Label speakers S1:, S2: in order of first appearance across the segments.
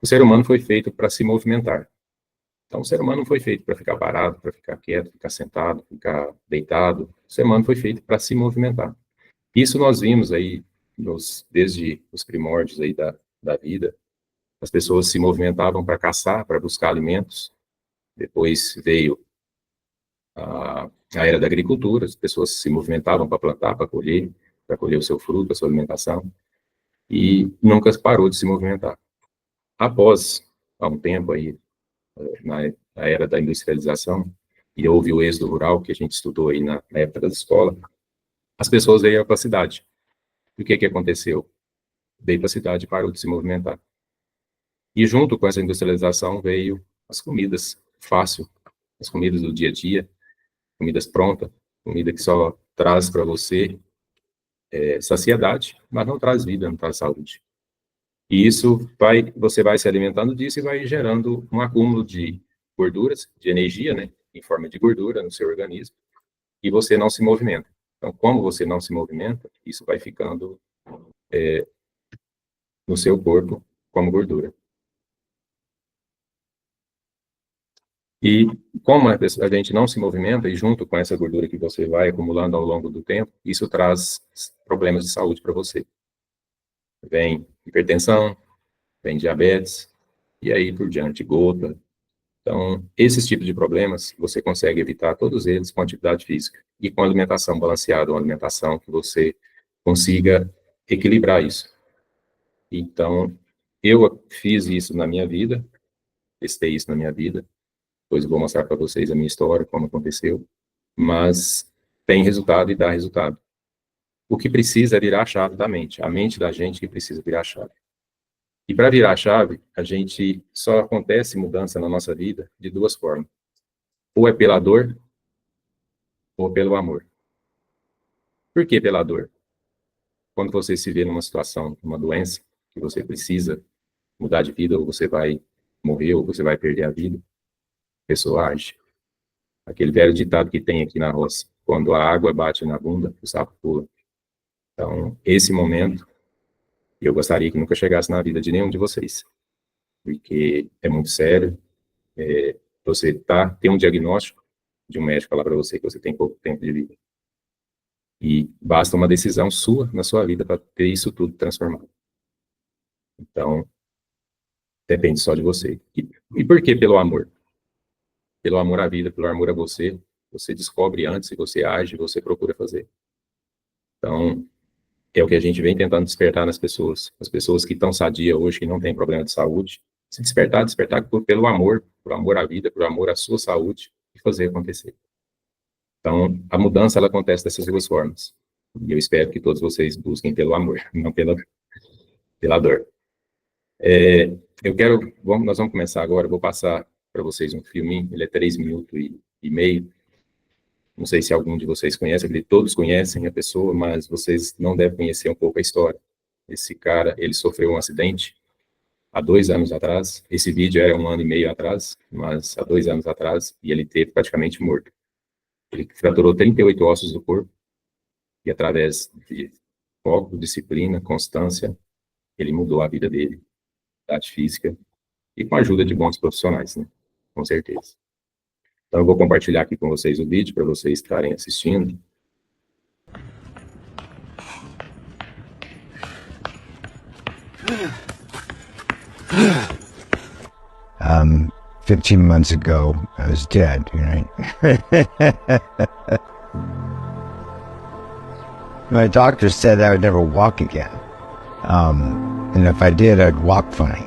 S1: o ser humano foi feito para se movimentar. Então, o ser humano não foi feito para ficar parado, para ficar quieto, ficar sentado, ficar deitado. O ser humano foi feito para se movimentar. Isso nós vimos aí, desde os primórdios aí da vida. As pessoas se movimentavam para caçar, para buscar alimentos. Depois veio a era da agricultura, as pessoas se movimentavam para plantar, para colher o seu fruto, a sua alimentação, e nunca parou de se movimentar. Após, há um tempo aí, na era da industrialização, e houve o êxodo rural, que a gente estudou aí na época da escola, as pessoas veio para a cidade. E o que aconteceu? Veio para a cidade e parou de se movimentar. E junto com essa industrialização veio as comidas fácil, as comidas do dia a dia, comidas prontas, comida que só traz para você saciedade, mas não traz vida, não traz saúde. E isso você vai se alimentando disso e vai gerando um acúmulo de gorduras, de energia, né, em forma de gordura no seu organismo, e você não se movimenta. Então, como você não se movimenta, isso vai ficando no seu corpo como gordura. E como a gente não se movimenta, e junto com essa gordura que você vai acumulando ao longo do tempo, isso traz problemas de saúde para você. Vem hipertensão, vem diabetes, e aí por diante, gota. Então, esses tipos de problemas, você consegue evitar todos eles com atividade física e com alimentação balanceada, uma alimentação que você consiga equilibrar isso. Então, eu fiz isso na minha vida, testei isso na minha vida, depois eu vou mostrar para vocês a minha história, como aconteceu, mas tem resultado e dá resultado. O que precisa é virar a chave da mente, a mente da gente que precisa virar a chave. E para virar a chave, só acontece mudança na nossa vida de duas formas. Ou é pela dor, ou pelo amor. Por que pela dor? Quando você se vê numa situação, numa doença, que você precisa mudar de vida, ou você vai morrer, ou você vai perder a vida, a pessoa age. Aquele velho ditado que tem aqui na roça: quando a água bate na bunda, o sapo pula. Então, esse momento, eu gostaria que nunca chegasse na vida de nenhum de vocês, porque é muito sério. Você tem um diagnóstico de um médico falar para você que você tem pouco tempo de vida. E basta uma decisão sua na sua vida para ter isso tudo transformado. Então, depende só de você. E por que pelo amor? Pelo amor à vida, pelo amor a você, você descobre antes e você age, você procura fazer. Então, é o que a gente vem tentando despertar nas pessoas. As pessoas que estão sadias hoje, que não têm problema de saúde, se despertar pelo amor à vida, por amor à sua saúde, e fazer acontecer. Então, a mudança, ela acontece dessas duas formas. E eu espero que todos vocês busquem pelo amor, não pela dor. Nós vamos começar agora, eu vou passar para vocês um filminho, ele é 3 minutos e meio. Não sei se algum de vocês conhece, todos conhecem a pessoa, mas vocês não devem conhecer um pouco a história. Esse cara, ele sofreu um acidente há 2 anos atrás. Esse vídeo era 1 ano e meio atrás, mas há 2 anos atrás, e ele teve praticamente morto. Ele fraturou 38 ossos do corpo, e através de foco, disciplina, constância, ele mudou a vida dele, atividade física, e com a ajuda de bons profissionais, né? Com certeza. Então, eu vou compartilhar aqui com vocês o vídeo para vocês estarem assistindo.
S2: 15 months ago, I was dead, right? My doctor said I would never walk again. And if I did, I'd walk funny.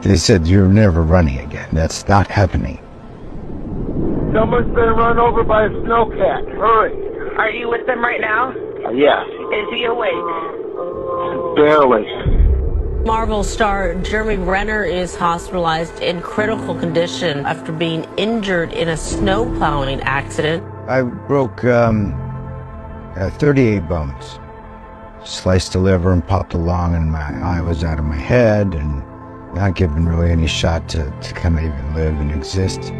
S2: They said, you're never running again. That's not happening.
S3: Someone's been run over by a snowcat. Hurry.
S4: Are you with them right now?
S3: Yes.
S4: Is he awake?
S3: Barely.
S4: Marvel star Jeremy Renner is hospitalized in critical condition after being injured in a snow plowing accident.
S2: I broke 38 bones. Sliced the liver and popped a lung, and my eye was out of my head and not given really any shot to kind of even live and exist.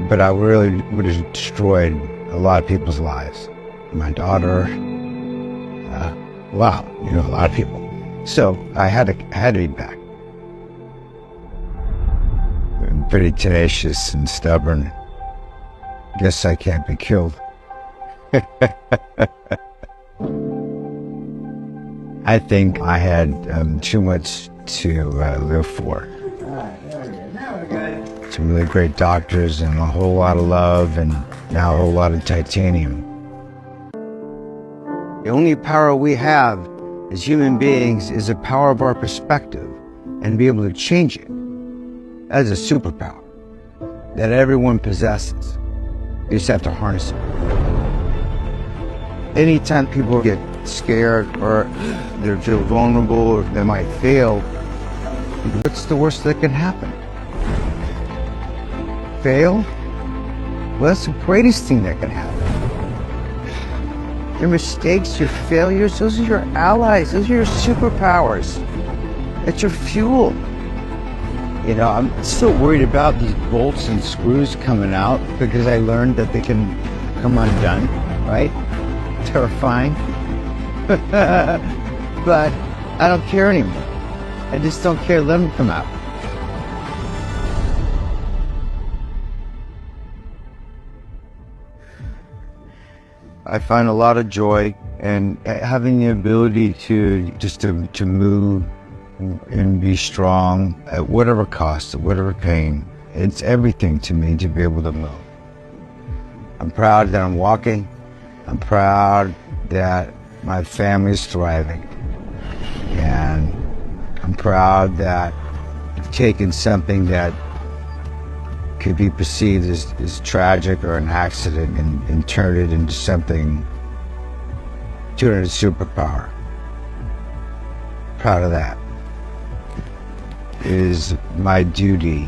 S2: But I really would have destroyed a lot of people's lives. My daughter, wow, a lot of people. So I had to be back. pretty tenacious and stubborn. Guess I can't be killed. I think I had too much to live for. Some really great doctors and a whole lot of love and now a whole lot of titanium. The only power we have as human beings is the power of our perspective and be able to change it. That is a superpower that everyone possesses. You just have to harness it. Anytime people get scared or they feel vulnerable or they might fail, what's the worst that can happen? Fail? Well, that's the greatest thing that can happen. Your mistakes, your failures, those are your allies. Those are your superpowers. That's your fuel. You know, I'm still worried about these bolts and screws coming out because I learned that they can come undone, right? Terrifying. But I don't care anymore. I just don't care. Let them come out. I find a lot of joy in having the ability to just to move and be strong at whatever cost, at whatever pain. It's everything to me to be able to move. I'm proud that I'm walking. I'm proud that my family is thriving. And I'm proud that I've taken something that could be perceived as tragic or an accident and turned it into something, turned it into a superpower. Proud of that. It is my duty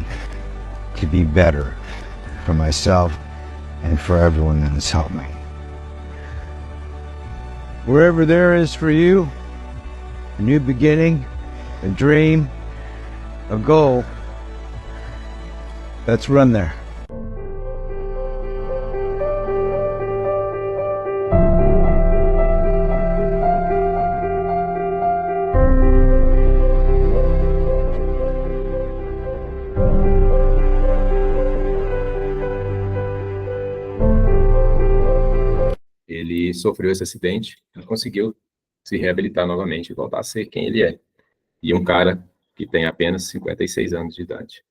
S2: to be better for myself and for everyone that has helped me. Wherever there is for you, a new beginning, a dream, a goal, let's run there.
S1: Ele sofreu esse acidente e conseguiu se reabilitar novamente e voltar a ser quem ele é. E um cara que tem apenas 56 anos de idade.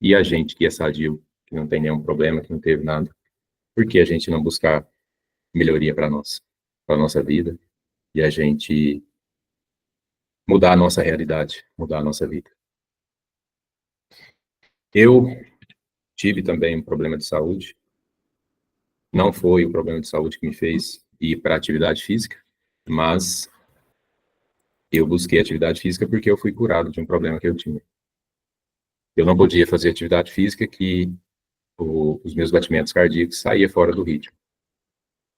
S1: E a gente que é sadio, que não tem nenhum problema, que não teve nada, por que a gente não buscar melhoria para nós, para nossa vida, e a gente mudar a nossa realidade, mudar a nossa vida? Eu tive também um problema de saúde. Não foi o problema de saúde que me fez ir para a atividade física, mas eu busquei atividade física porque eu fui curado de um problema que eu tinha. Eu não podia fazer atividade física que os meus batimentos cardíacos saíam fora do ritmo.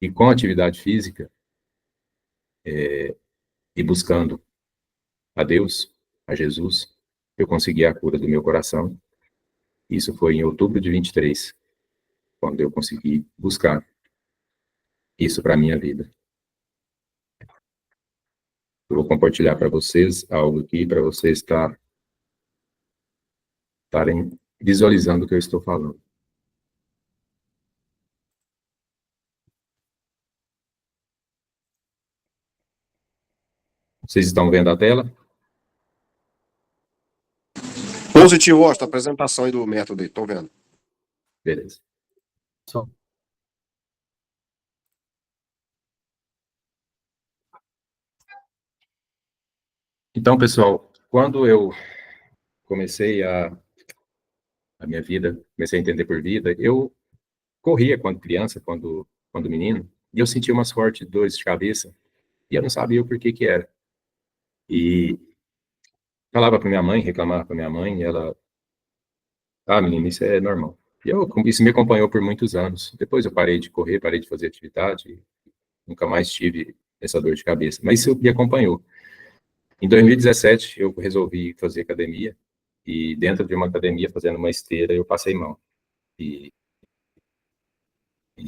S1: E com a atividade física, e buscando a Deus, a Jesus, eu consegui a cura do meu coração. Isso foi em outubro de 23, quando eu consegui buscar isso para a minha vida. Eu vou compartilhar para vocês algo aqui, para vocês estarem visualizando o que eu estou falando. Vocês estão vendo a tela?
S5: Positivo, Washington, a apresentação aí do método aí, tô vendo.
S1: Beleza. Então, pessoal, quando eu comecei a minha vida, comecei a entender por vida, eu corria quando criança, quando menino, e eu sentia umas fortes dores de cabeça, e eu não sabia o porquê que era. E falava para minha mãe, reclamava para minha mãe, e ela, menino, isso é normal. E isso me acompanhou por muitos anos. Depois eu parei de correr, parei de fazer atividade, nunca mais tive essa dor de cabeça, mas isso me acompanhou. Em 2017, eu resolvi fazer academia, e dentro de uma academia, fazendo uma esteira, eu passei mal. E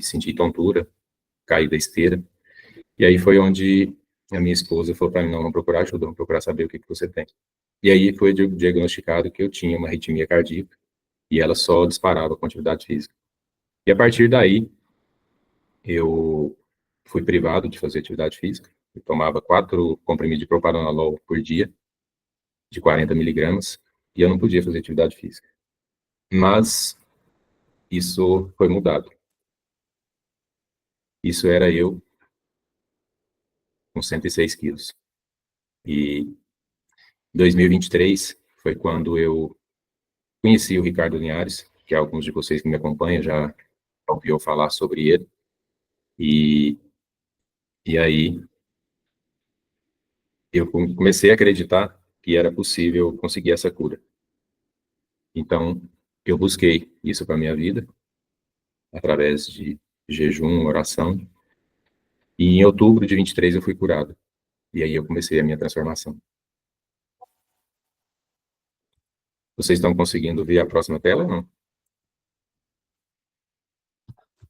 S1: senti tontura, caí da esteira. E aí foi onde a minha esposa falou para mim, não procurar ajuda, vamos procurar saber o que você tem. E aí foi diagnosticado que eu tinha uma arritmia cardíaca e ela só disparava com atividade física. E a partir daí, eu fui privado de fazer atividade física. Eu tomava 4 comprimidos de propranolol por dia, de 40 miligramas, e eu não podia fazer atividade física. Mas isso foi mudado. Isso era eu com 106 quilos. E em 2023 foi quando eu conheci o Ricardo Linhares, que alguns de vocês que me acompanham já ouviram falar sobre ele. E aí eu comecei a acreditar que era possível conseguir essa cura. Então, eu busquei isso para a minha vida, através de jejum, oração. E em outubro de 23 eu fui curado. E aí eu comecei a minha transformação. Vocês estão conseguindo ver a próxima tela ou não?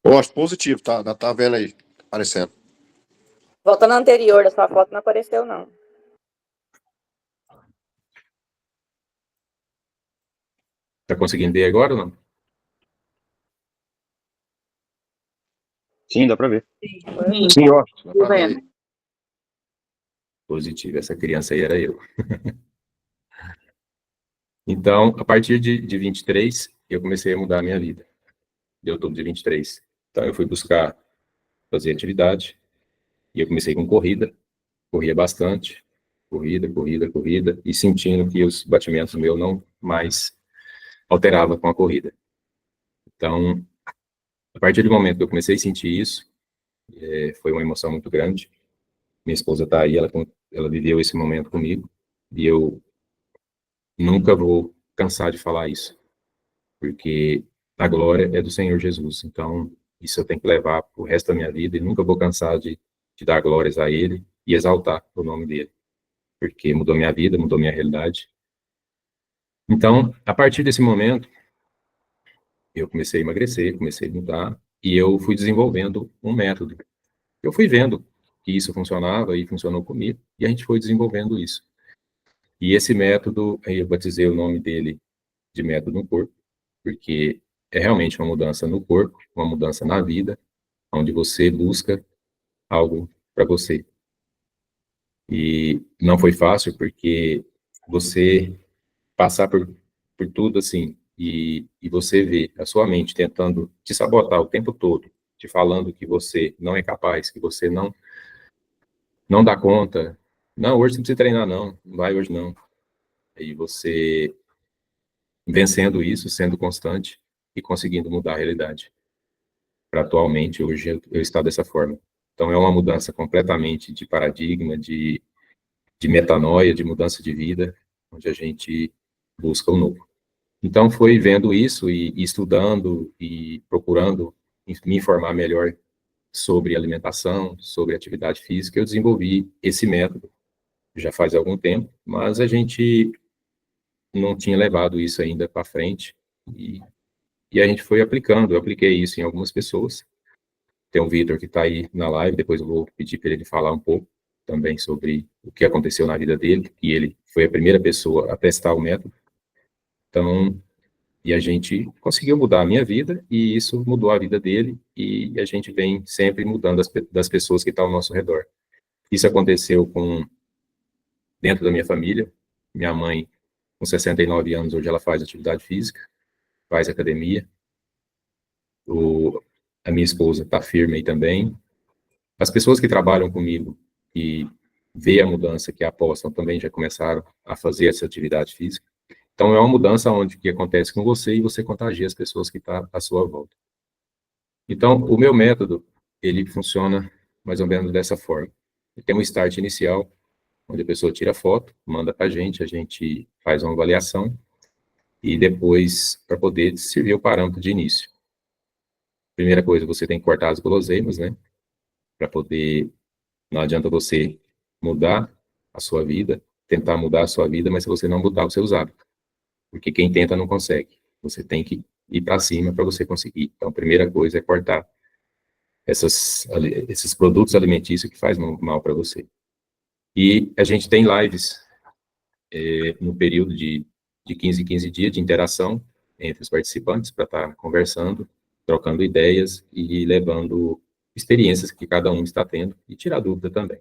S5: Gosto, positivo, tá vendo aí, aparecendo.
S6: Volta na anterior, a sua foto não apareceu, não.
S1: Está conseguindo ver agora ou não?
S7: Sim, dá pra ver.
S5: Sim, ó. Dá pra ver aí.
S1: Positivo, essa criança aí era eu. Então, a partir de 23, eu comecei a mudar a minha vida. De outubro de 23. Então, eu fui buscar fazer atividade, e eu comecei com corrida, corria bastante, corrida, e sentindo que os batimentos meus não mais alteravam com a corrida. Então, a partir do momento que eu comecei a sentir isso, foi uma emoção muito grande. Minha esposa está aí, ela viveu esse momento comigo, e eu nunca vou cansar de falar isso, porque a glória é do Senhor Jesus. Então, isso eu tenho que levar para o resto da minha vida, e nunca vou cansar de dar glórias a Ele e exaltar o nome dEle, porque mudou minha vida, mudou minha realidade. Então, a partir desse momento, eu comecei a emagrecer, comecei a mudar, e eu fui desenvolvendo um método. Eu fui vendo que isso funcionava e funcionou comigo, e a gente foi desenvolvendo isso. E esse método, eu batizei o nome dele de método no corpo, porque é realmente uma mudança no corpo, uma mudança na vida, onde você busca algo para você. E não foi fácil, porque você passar por tudo assim, e você vê a sua mente tentando te sabotar o tempo todo, te falando que você não é capaz, que você não dá conta. Não, hoje você não precisa treinar, não vai hoje não. E você vencendo isso, sendo constante e conseguindo mudar a realidade. Para atualmente, hoje, eu estar dessa forma. Então, é uma mudança completamente de paradigma, de metanoia, de mudança de vida, onde a gente busca o novo. Então, foi vendo isso e estudando e procurando me informar melhor sobre alimentação, sobre atividade física, eu desenvolvi esse método já faz algum tempo, mas a gente não tinha levado isso ainda para frente, e a gente foi aplicando. Eu apliquei isso em algumas pessoas. Tem o Vitor que está aí na live, depois eu vou pedir para ele falar um pouco também sobre o que aconteceu na vida dele, e ele foi a primeira pessoa a testar o método. Então, e a gente conseguiu mudar a minha vida, e isso mudou a vida dele, e a gente vem sempre mudando das pessoas que estão ao nosso redor. Isso aconteceu dentro da minha família. Minha mãe, com 69 anos, hoje ela faz atividade física, faz academia. A minha esposa está firme aí também. As pessoas que trabalham comigo e vê a mudança, que apostam, também já começaram a fazer essa atividade física. Então, é uma mudança onde que acontece com você, e você contagia as pessoas que estão à sua volta. Então, o meu método, ele funciona mais ou menos dessa forma. Ele tem um start inicial, onde a pessoa tira foto, manda para a gente faz uma avaliação, e depois, para poder servir o parâmetro de início. Primeira coisa, você tem que cortar as guloseimas, né? Para poder, não adianta você mudar a sua vida, tentar mudar a sua vida, mas se você não mudar os seus hábitos. Porque quem tenta não consegue. Você tem que ir para cima para você conseguir. Então, a primeira coisa é cortar esses produtos alimentícios que fazem mal para você. E a gente tem lives no período de 15 em 15 dias de interação entre os participantes para estar conversando, trocando ideias e levando experiências que cada um está tendo e tirar dúvida também.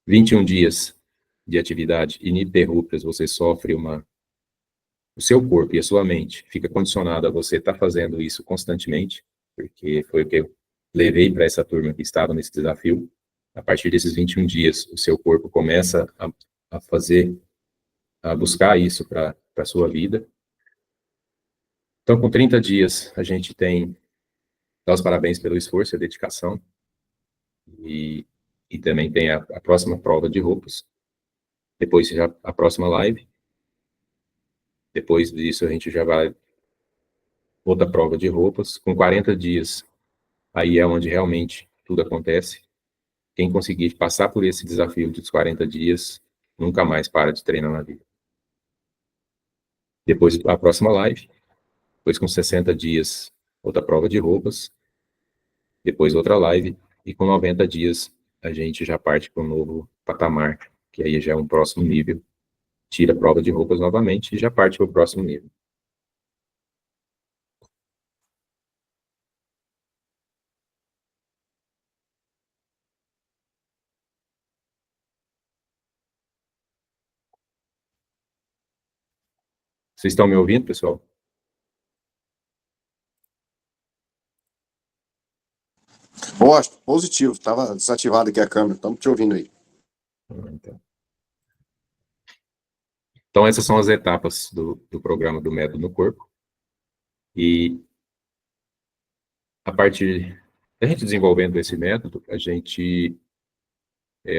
S1: 21 dias de atividade ininterruptas, você sofre o seu corpo e a sua mente fica condicionado a você estar fazendo isso constantemente, porque foi o que eu levei para essa turma que estava nesse desafio. A partir desses 21 dias, o seu corpo começa a buscar isso para a sua vida. Então, com 30 dias, a gente dá os parabéns pelo esforço e a dedicação, e também tem a próxima prova de roupas, depois já a próxima live, depois disso a gente já vai outra prova de roupas, com 40 dias, aí é onde realmente tudo acontece. Quem conseguir passar por esse desafio dos 40 dias, nunca mais para de treinar na vida. Depois a próxima live, depois com 60 dias, outra prova de roupas, depois outra live, e com 90 dias a gente já parte para um novo patamar, que aí já é um próximo nível, tira a prova de roupas novamente e já parte para o próximo nível. Vocês estão me ouvindo, pessoal?
S5: Gosto, positivo. Estava desativado aqui a câmera. Estamos te ouvindo aí.
S1: Então, essas são as etapas do programa do Método no Corpo. E a partir da gente desenvolvendo esse método, a gente,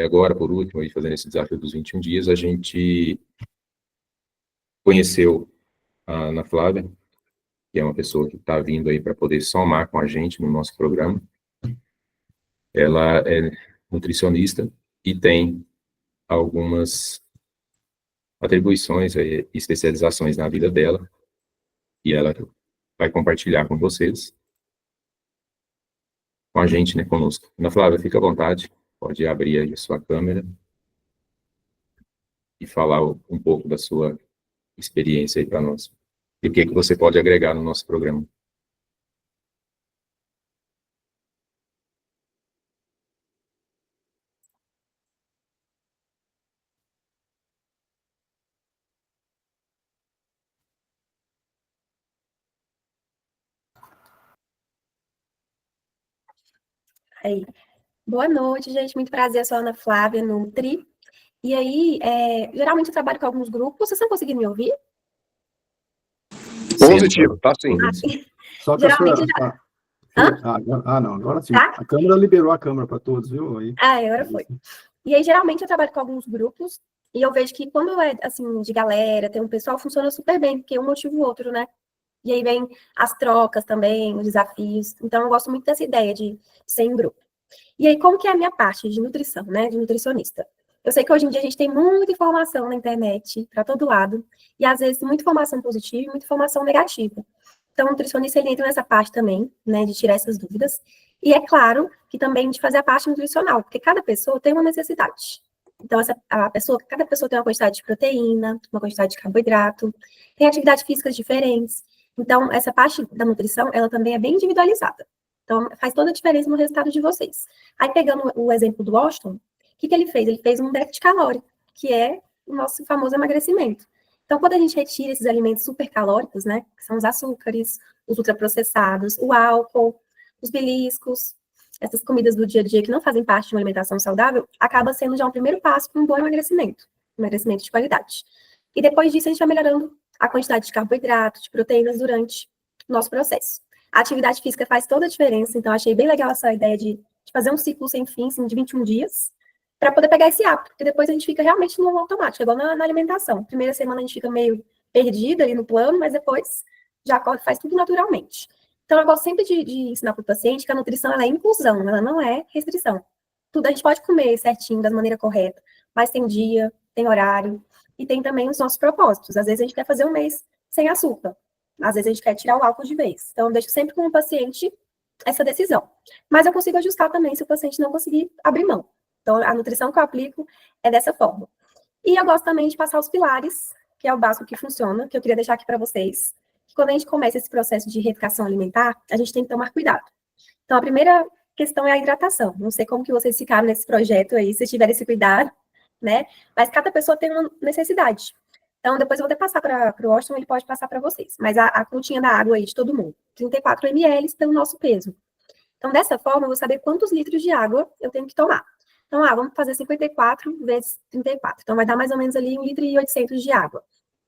S1: agora, por último, aí, fazendo esse desafio dos 21 dias, a gente conheceu a Ana Flávia, que é uma pessoa que está vindo aí para poder somar com a gente no nosso programa. Ela é nutricionista e tem algumas atribuições e especializações na vida dela, e ela vai compartilhar com vocês, com a gente, né, conosco. Ana Flávia, fica à vontade, pode abrir aí a sua câmera e falar um pouco da sua experiência aí para nós. E o que você pode agregar no nosso programa.
S7: Aí. Boa noite, gente. Muito prazer, eu sou a Ana Flávia Nutri. E aí, geralmente eu trabalho com alguns grupos. Vocês estão conseguindo me ouvir?
S5: Positivo, tá sim.
S8: Só que
S7: Geralmente
S8: não, agora sim.
S7: Tá?
S8: A câmera liberou a câmera para todos, viu? Aí.
S7: Agora foi. E aí, geralmente eu trabalho com alguns grupos e eu vejo que quando é, assim, de galera, tem um pessoal, funciona super bem, porque um motiva o outro, né? E aí vem as trocas também, os desafios. Então, eu gosto muito dessa ideia de ser em grupo. E aí, como que é a minha parte de nutrição, né? De nutricionista? Eu sei que hoje em dia a gente tem muita informação na internet, para todo lado, e às vezes muita informação positiva e muita informação negativa. Então, o nutricionista, ele entra nessa parte também, né, de tirar essas dúvidas. E é claro que também de fazer a parte nutricional, porque cada pessoa tem uma necessidade. Então, cada pessoa tem uma quantidade de proteína, uma quantidade de carboidrato, tem atividades físicas diferentes. Então, essa parte da nutrição, ela também é bem individualizada. Então, faz toda a diferença no resultado de vocês. Aí, pegando o exemplo do Washington, o que ele fez? Ele fez um déficit calórico, que é o nosso famoso emagrecimento. Então, quando a gente retira esses alimentos supercalóricos, né, que são os açúcares, os ultraprocessados, o álcool, os beliscos, essas comidas do dia a dia que não fazem parte de uma alimentação saudável, acaba sendo já um primeiro passo para um bom emagrecimento de qualidade. E depois disso, a gente vai melhorando a quantidade de carboidrato, de proteínas durante o nosso processo. A atividade física faz toda a diferença, então achei bem legal essa ideia de fazer um ciclo sem fim, assim, de 21 dias, para poder pegar esse hábito, porque depois a gente fica realmente no automático, igual na alimentação. Primeira semana a gente fica meio perdido ali no plano, mas depois já faz tudo naturalmente. Então, eu gosto sempre de ensinar para o paciente que a nutrição ela é inclusão, ela não é restrição. Tudo a gente pode comer certinho, da maneira correta, mas tem dia, tem horário, e tem também os nossos propósitos. Às vezes a gente quer fazer um mês sem açúcar, às vezes a gente quer tirar o álcool de vez. Então, eu deixo sempre com o paciente essa decisão. Mas eu consigo ajustar também se o paciente não conseguir abrir mão. Então, a nutrição que eu aplico é dessa forma. E eu gosto também de passar os pilares, que é o básico que funciona, que eu queria deixar aqui para vocês. Que quando a gente começa esse processo de reeducação alimentar, a gente tem que tomar cuidado. Então, a primeira questão é a hidratação. Não sei como que vocês ficaram nesse projeto aí, se tiverem esse cuidado, né? Mas cada pessoa tem uma necessidade. Então, depois eu vou até passar para o Washington, ele pode passar para vocês. Mas a continha da água aí de todo mundo, 34 ml pelo nosso peso. Então, dessa forma, eu vou saber quantos litros de água eu tenho que tomar. Então, vamos fazer 54 vezes 34. Então, vai dar mais ou menos ali 1,8 litro de água.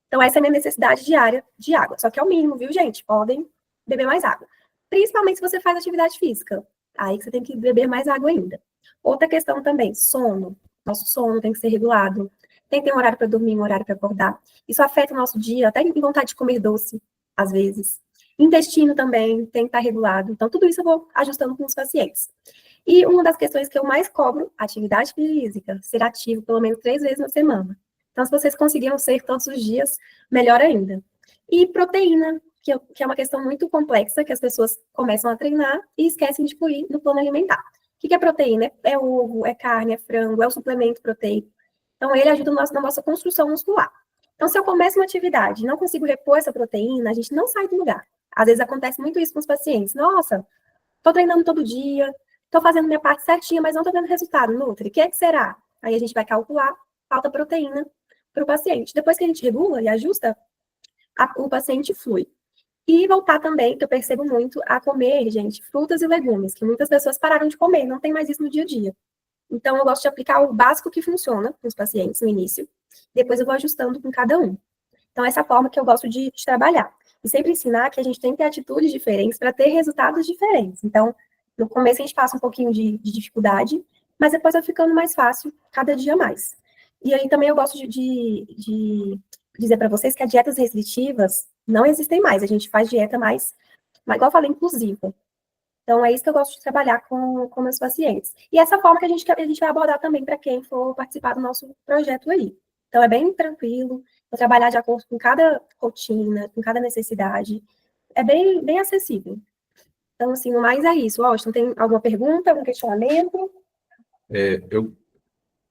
S7: Então, essa é a minha necessidade diária de água. Só que é o mínimo, viu, gente? Podem beber mais água. Principalmente se você faz atividade física. Aí que você tem que beber mais água ainda. Outra questão também, sono. Nosso sono tem que ser regulado. Tem que ter um horário para dormir, um horário para acordar. Isso afeta o nosso dia, até em vontade de comer doce, às vezes. Intestino também tem que estar regulado. Então, tudo isso eu vou ajustando com os pacientes. E uma das questões que eu mais cobro, atividade física, ser ativo pelo menos 3 vezes na semana. Então, se vocês conseguiram ser todos os dias, melhor ainda. E proteína, que é uma questão muito complexa, que as pessoas começam a treinar e esquecem de incluir no plano alimentar. O que é proteína? É ovo, é carne, é frango, é o suplemento proteico. Então, ele ajuda na nossa construção muscular. Então, se eu começo uma atividade e não consigo repor essa proteína, a gente não sai do lugar. Às vezes acontece muito isso com os pacientes. Nossa, estou treinando todo dia, estou fazendo minha parte certinha, mas não estou vendo resultado, Nutri. O que é que será? Aí a gente vai calcular, falta proteína para o paciente. Depois que a gente regula e ajusta, o paciente flui. E voltar também, que eu percebo muito, a comer, gente, frutas e legumes, que muitas pessoas pararam de comer, não tem mais isso no dia a dia. Então, eu gosto de aplicar o básico que funciona com os pacientes no início, depois eu vou ajustando com cada um. Então, essa é a forma que eu gosto de trabalhar. E sempre ensinar que a gente tem que ter atitudes diferentes para ter resultados diferentes. Então, no começo a gente passa um pouquinho de dificuldade, mas depois vai ficando mais fácil, cada dia mais. E aí também eu gosto de dizer para vocês que as dietas restritivas não existem mais. A gente faz dieta mais igual eu falei, inclusiva. Então, é isso que eu gosto de trabalhar com meus pacientes. E essa forma que a gente vai abordar também para quem for participar do nosso projeto aí. Então, é bem tranquilo, vou trabalhar de acordo com cada rotina, com cada necessidade. É bem acessível. Então, assim, no mais é isso. Washington, tem alguma pergunta, algum questionamento?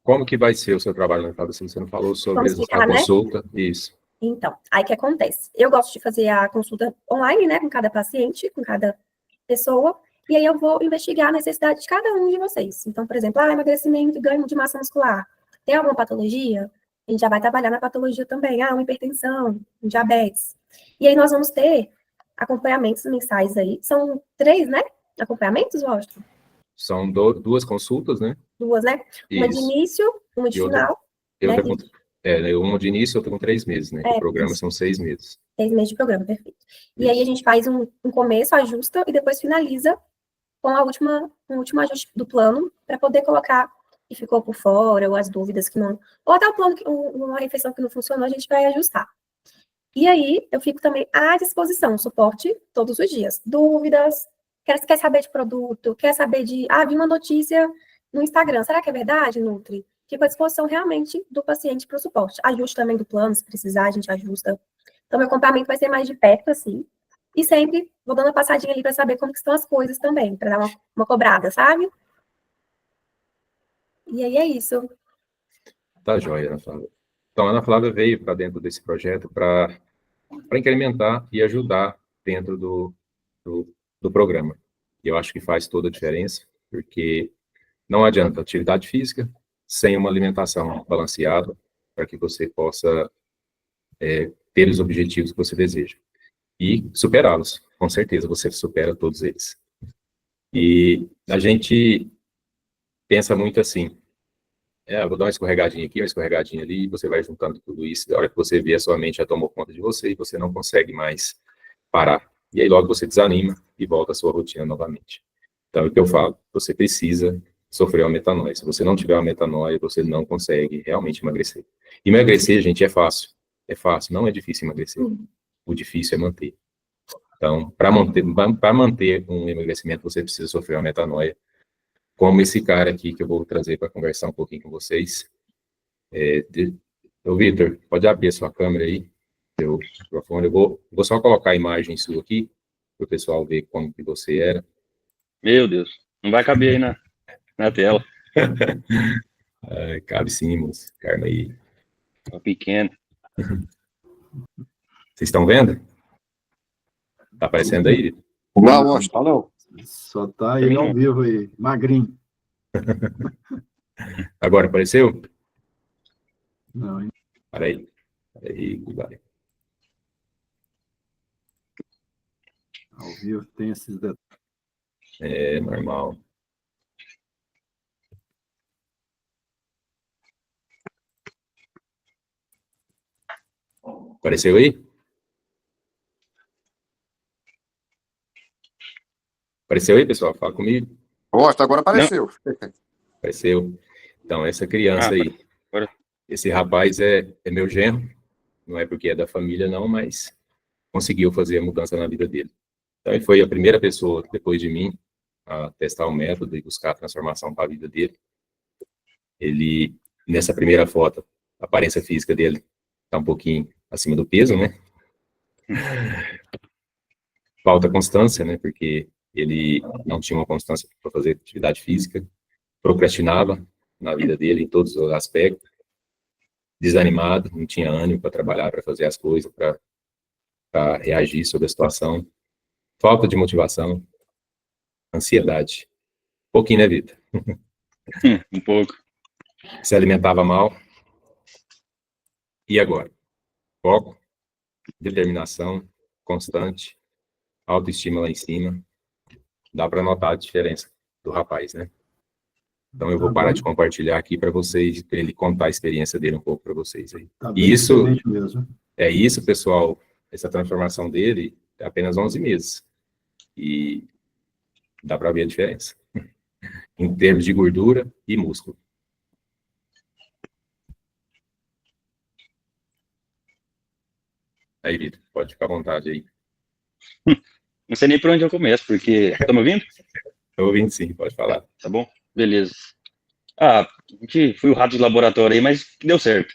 S1: Como que vai ser o seu trabalho, né, Fábio? Assim, você não falou sobre a consulta, né? Isso.
S7: Então, aí o que acontece? Eu gosto de fazer a consulta online, né, com cada paciente, com cada pessoa, e aí eu vou investigar a necessidade de cada um de vocês. Então, por exemplo, emagrecimento, ganho de massa muscular. Tem alguma patologia? A gente já vai trabalhar na patologia também. Uma hipertensão, um diabetes. E aí nós vamos ter acompanhamentos mensais aí. São 3, né? Acompanhamentos, Washington?
S1: São 2 consultas, né?
S7: 2, né? Uma de início, uma de final.
S1: Uma de início, outra com 3 meses, né? O programa são 6 meses.
S7: 6 meses de programa, perfeito. E aí a gente faz um começo, ajusta e depois finaliza com um último ajuste do plano para poder colocar o que ficou por fora, ou as dúvidas que não... Ou até o plano, uma refeição que não funcionou, a gente vai ajustar. E aí eu fico também à disposição, suporte todos os dias. Dúvidas, quer saber de produto, quer saber de... vi uma notícia no Instagram, será que é verdade, Nutri? Fico à disposição realmente do paciente para o suporte. Ajuste também do plano, se precisar, a gente ajusta. Então, meu acompanhamento vai ser mais de perto, assim. E sempre vou dando uma passadinha ali para saber como que estão as coisas também, para dar uma cobrada, sabe? E aí é isso.
S1: Tá joia, Ana Flávia. Então, a Ana Flávia veio para dentro desse projeto para incrementar e ajudar dentro do programa. E eu acho que faz toda a diferença, porque não adianta atividade física sem uma alimentação balanceada para que você possa ter os objetivos que você deseja. E superá-los, com certeza, você supera todos eles. E a gente pensa muito assim, vou dar uma escorregadinha aqui, uma escorregadinha ali, e você vai juntando tudo isso, da hora que você vê, a sua mente já tomou conta de você e você não consegue mais parar. E aí logo você desanima e volta à sua rotina novamente. Então, é o que eu falo, você precisa sofrer uma metanoia. Se você não tiver uma metanoia, você não consegue realmente emagrecer. E emagrecer, gente, é fácil. É fácil, não é difícil emagrecer. O difícil é manter. Então, para manter um emagrecimento, você precisa sofrer uma metanoia. Como esse cara aqui, que eu vou trazer para conversar um pouquinho com vocês. Vitor, pode abrir a sua câmera aí, seu microfone. Eu vou só colocar a imagem sua aqui, para o pessoal ver como que você era.
S9: Meu Deus, não vai caber aí na tela.
S1: Cabe sim, moço. Carma aí.
S9: Tá pequeno.
S1: Vocês estão vendo? Tá aparecendo aí, Vitor?
S5: Não, Washington, tá não.
S8: Só tá ele ao vivo aí, magrinho.
S1: Agora apareceu?
S8: Não, hein?
S1: Peraí, vai.
S8: Ao vivo tem esses detalhes.
S1: É normal. Apareceu aí? Apareceu aí, pessoal? Fala comigo.
S5: Washington, agora apareceu.
S1: Apareceu. Então, essa criança aí,
S9: agora.
S1: esse rapaz é meu genro, não é porque é da família não, mas conseguiu fazer a mudança na vida dele. Então, ele foi a primeira pessoa, depois de mim, a testar o método e buscar a transformação para a vida dele. Ele, nessa primeira foto, a aparência física dele está um pouquinho acima do peso, né? Falta constância, né? Porque ele não tinha uma constância para fazer atividade física, procrastinava na vida dele em todos os aspectos, desanimado, não tinha ânimo para trabalhar, para fazer as coisas, para reagir sobre a situação, falta de motivação, ansiedade. Um pouquinho, né, Vitor?
S9: Um pouco.
S1: Se alimentava mal. E agora? Foco, determinação, constante, autoestima lá em cima. Dá para notar a diferença do rapaz, né? Então eu vou parar de compartilhar aqui para vocês, para ele contar a experiência dele um pouco para vocês aí.
S8: Tá bem diferente mesmo.
S1: É isso, pessoal. Essa transformação dele é apenas 11 meses. E dá para ver a diferença. Em termos de gordura e músculo. Aí, Vitor, pode ficar à vontade aí.
S9: Não sei nem por onde eu começo, porque... Tá me ouvindo?
S1: Estou ouvindo sim, pode falar.
S9: Tá bom? Beleza. A gente foi o rato de laboratório aí, mas deu certo.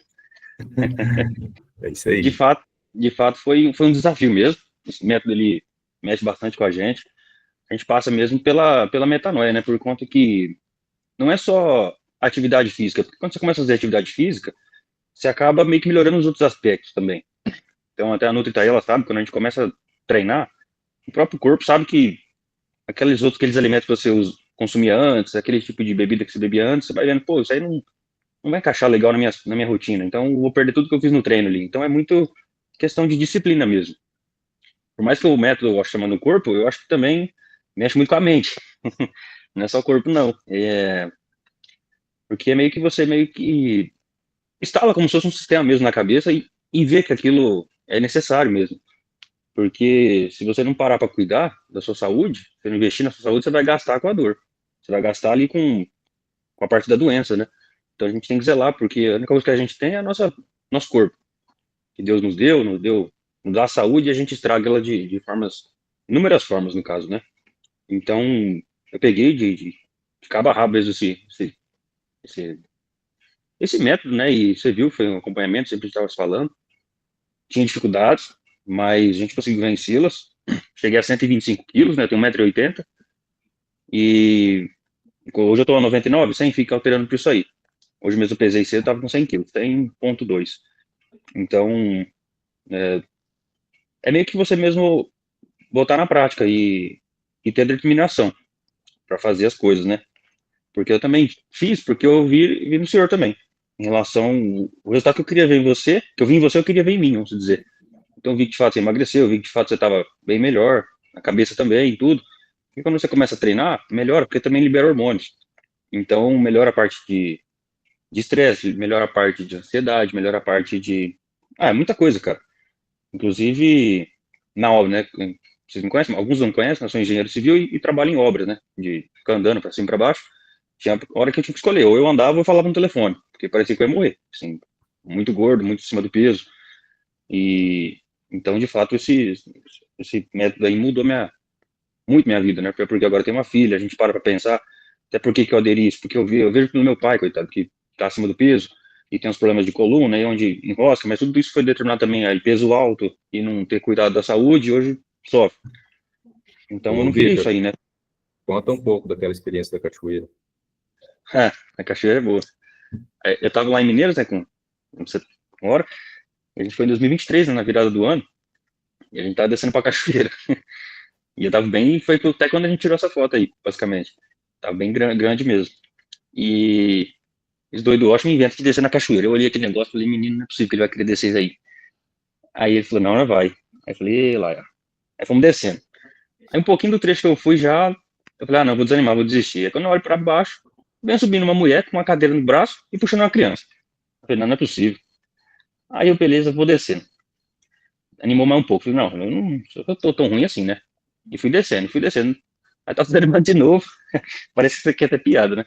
S1: É isso aí.
S9: De fato foi um desafio mesmo. Esse método, ele mexe bastante com a gente. A gente passa mesmo pela metanoia, né? Por conta que não é só atividade física, porque quando você começa a fazer atividade física, você acaba meio que melhorando os outros aspectos também. Então, até a Nutri tá aí, ela sabe, quando a gente começa a treinar, o próprio corpo sabe que aqueles alimentos que você consumia antes, aquele tipo de bebida que você bebia antes, você vai vendo, pô, isso aí não vai encaixar legal na minha rotina, então eu vou perder tudo que eu fiz no treino ali. Então é muito questão de disciplina mesmo. Por mais que o método eu acho chamando o corpo, eu acho que também mexe muito com a mente. Não é só o corpo, não. Porque é meio que você instala como se fosse um sistema mesmo na cabeça e vê que aquilo é necessário mesmo. Porque se você não parar para cuidar da sua saúde, você não investir na sua saúde, você vai gastar com a dor. Você vai gastar ali com a parte da doença, né? Então a gente tem que zelar, porque a única coisa que a gente tem é nosso corpo. Que Deus nos dá a saúde e a gente estraga ela de inúmeras formas, no caso, né? Então, eu peguei de cabo a rabo esse método, né? E você viu, foi um acompanhamento, sempre a gente estava falando. Tinha dificuldades, mas a gente conseguiu vencê-las. Cheguei a 125 quilos, né? Eu tenho 1,80 m. E hoje eu tô a 99, 100, fica alterando por isso aí. Hoje mesmo eu pesei cedo, eu tava com 100 quilos, 100,2. Então, é meio que você mesmo botar na prática e ter determinação para fazer as coisas, né? Porque eu também fiz, porque eu vi no senhor também. Em relação ao resultado que eu queria ver em você, que eu vi em você, eu queria ver em mim, vamos dizer. Então, eu vi que de fato você emagreceu, eu vi que de fato você estava bem melhor, a cabeça também, tudo. E quando você começa a treinar, melhora, porque também libera hormônios. Então, melhora a parte de estresse, melhora a parte de ansiedade, melhora a parte de... é muita coisa, cara. Inclusive, na obra, né? Vocês me conhecem? Alguns não me conhecem, eu sou engenheiro civil e trabalho em obras, né? De ficar andando para cima e para baixo. Tinha hora que eu tinha que escolher, ou eu andava ou eu falava no telefone, porque parecia que eu ia morrer. Assim, muito gordo, muito em cima do peso. E então, de fato, esse método aí mudou muito minha vida, né? Porque agora eu tenho uma filha, a gente para pensar, até por que eu aderi isso? Porque eu vejo no meu pai, coitado, que tá acima do peso e tem uns problemas de coluna, e onde enrosca, mas tudo isso foi determinado também aí, peso alto e não ter cuidado da saúde, e hoje sofre. Então eu não queria isso aí, né?
S1: Conta um pouco daquela experiência da cachoeira.
S9: A cachoeira é boa. Eu tava lá em Mineiros, né, com hora. A gente foi em 2023, né, na virada do ano, e a gente tava descendo pra cachoeira. E eu tava bem, foi até quando a gente tirou essa foto aí, basicamente. Tava bem grande mesmo. E esse doido Washington inventa de descer na cachoeira. Eu olhei aquele negócio e falei, menino, não é possível que ele vai querer descer isso aí. Aí ele falou, não, não vai. Aí eu falei, lá. Aí fomos descendo. Aí um pouquinho do trecho que eu fui já, eu falei, ah, não, vou desanimar, vou desistir. Aí quando eu olho pra baixo, vem subindo uma mulher com uma cadeira no braço e puxando uma criança. Eu falei, não, não é possível. Aí eu, beleza, vou descendo. Animou mais um pouco. Falei, não, eu tô tão ruim assim, né? E fui descendo, fui descendo. Aí tava desanimando de novo. Parece que isso aqui é até piada, né?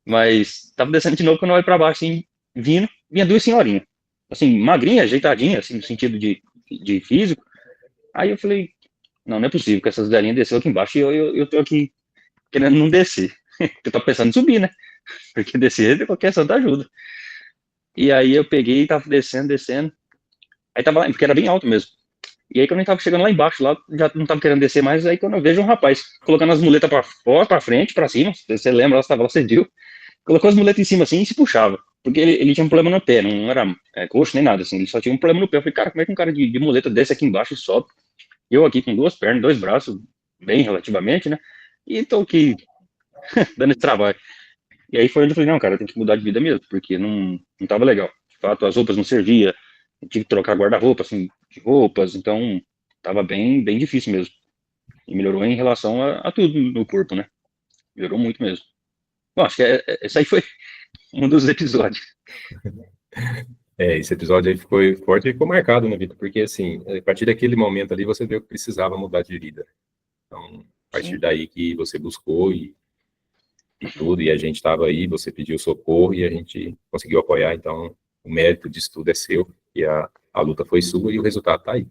S9: Mas tava descendo de novo quando eu olho pra baixo, assim, vinha duas senhorinhas. Assim, magrinha, ajeitadinha, assim, no sentido de físico. Aí eu falei, não é possível que essas velhinhas desceu aqui embaixo e eu tô aqui querendo não descer. Eu tô pensando em subir, né? Porque descer qualquer santa ajuda. E aí eu peguei e tava descendo. Aí tava lá, porque era bem alto mesmo. E aí quando a gente tava chegando lá embaixo, lá já não tava querendo descer mais, aí quando eu vejo um rapaz colocando as muletas pra fora, pra frente, pra cima, você lembra, ela estava lá, você viu, colocou as muletas em cima assim e se puxava. Porque ele tinha um problema no pé, não era coxo nem nada, assim, ele só tinha um problema no pé. Eu falei, cara, como é que um cara de muleta desce aqui embaixo e sobe? Eu aqui com duas pernas, dois braços, bem relativamente, né? E tô aqui dando esse trabalho. E aí foi onde eu falei, não, cara, eu tenho que mudar de vida mesmo, porque não tava legal. De fato, as roupas não serviam, eu tive que trocar guarda-roupa, assim, de roupas, então tava bem difícil mesmo. E melhorou em relação a tudo no corpo, né? Melhorou muito mesmo. Bom, acho que esse aí foi um dos episódios.
S1: Esse episódio aí ficou forte e ficou marcado, né, Vitor? Porque, assim, a partir daquele momento ali, você viu que precisava mudar de vida. Então, a partir daí que você buscou e tudo, e a gente estava aí, você pediu socorro e a gente conseguiu apoiar. Então, o mérito disso tudo é seu, e a luta foi sua e o resultado está aí.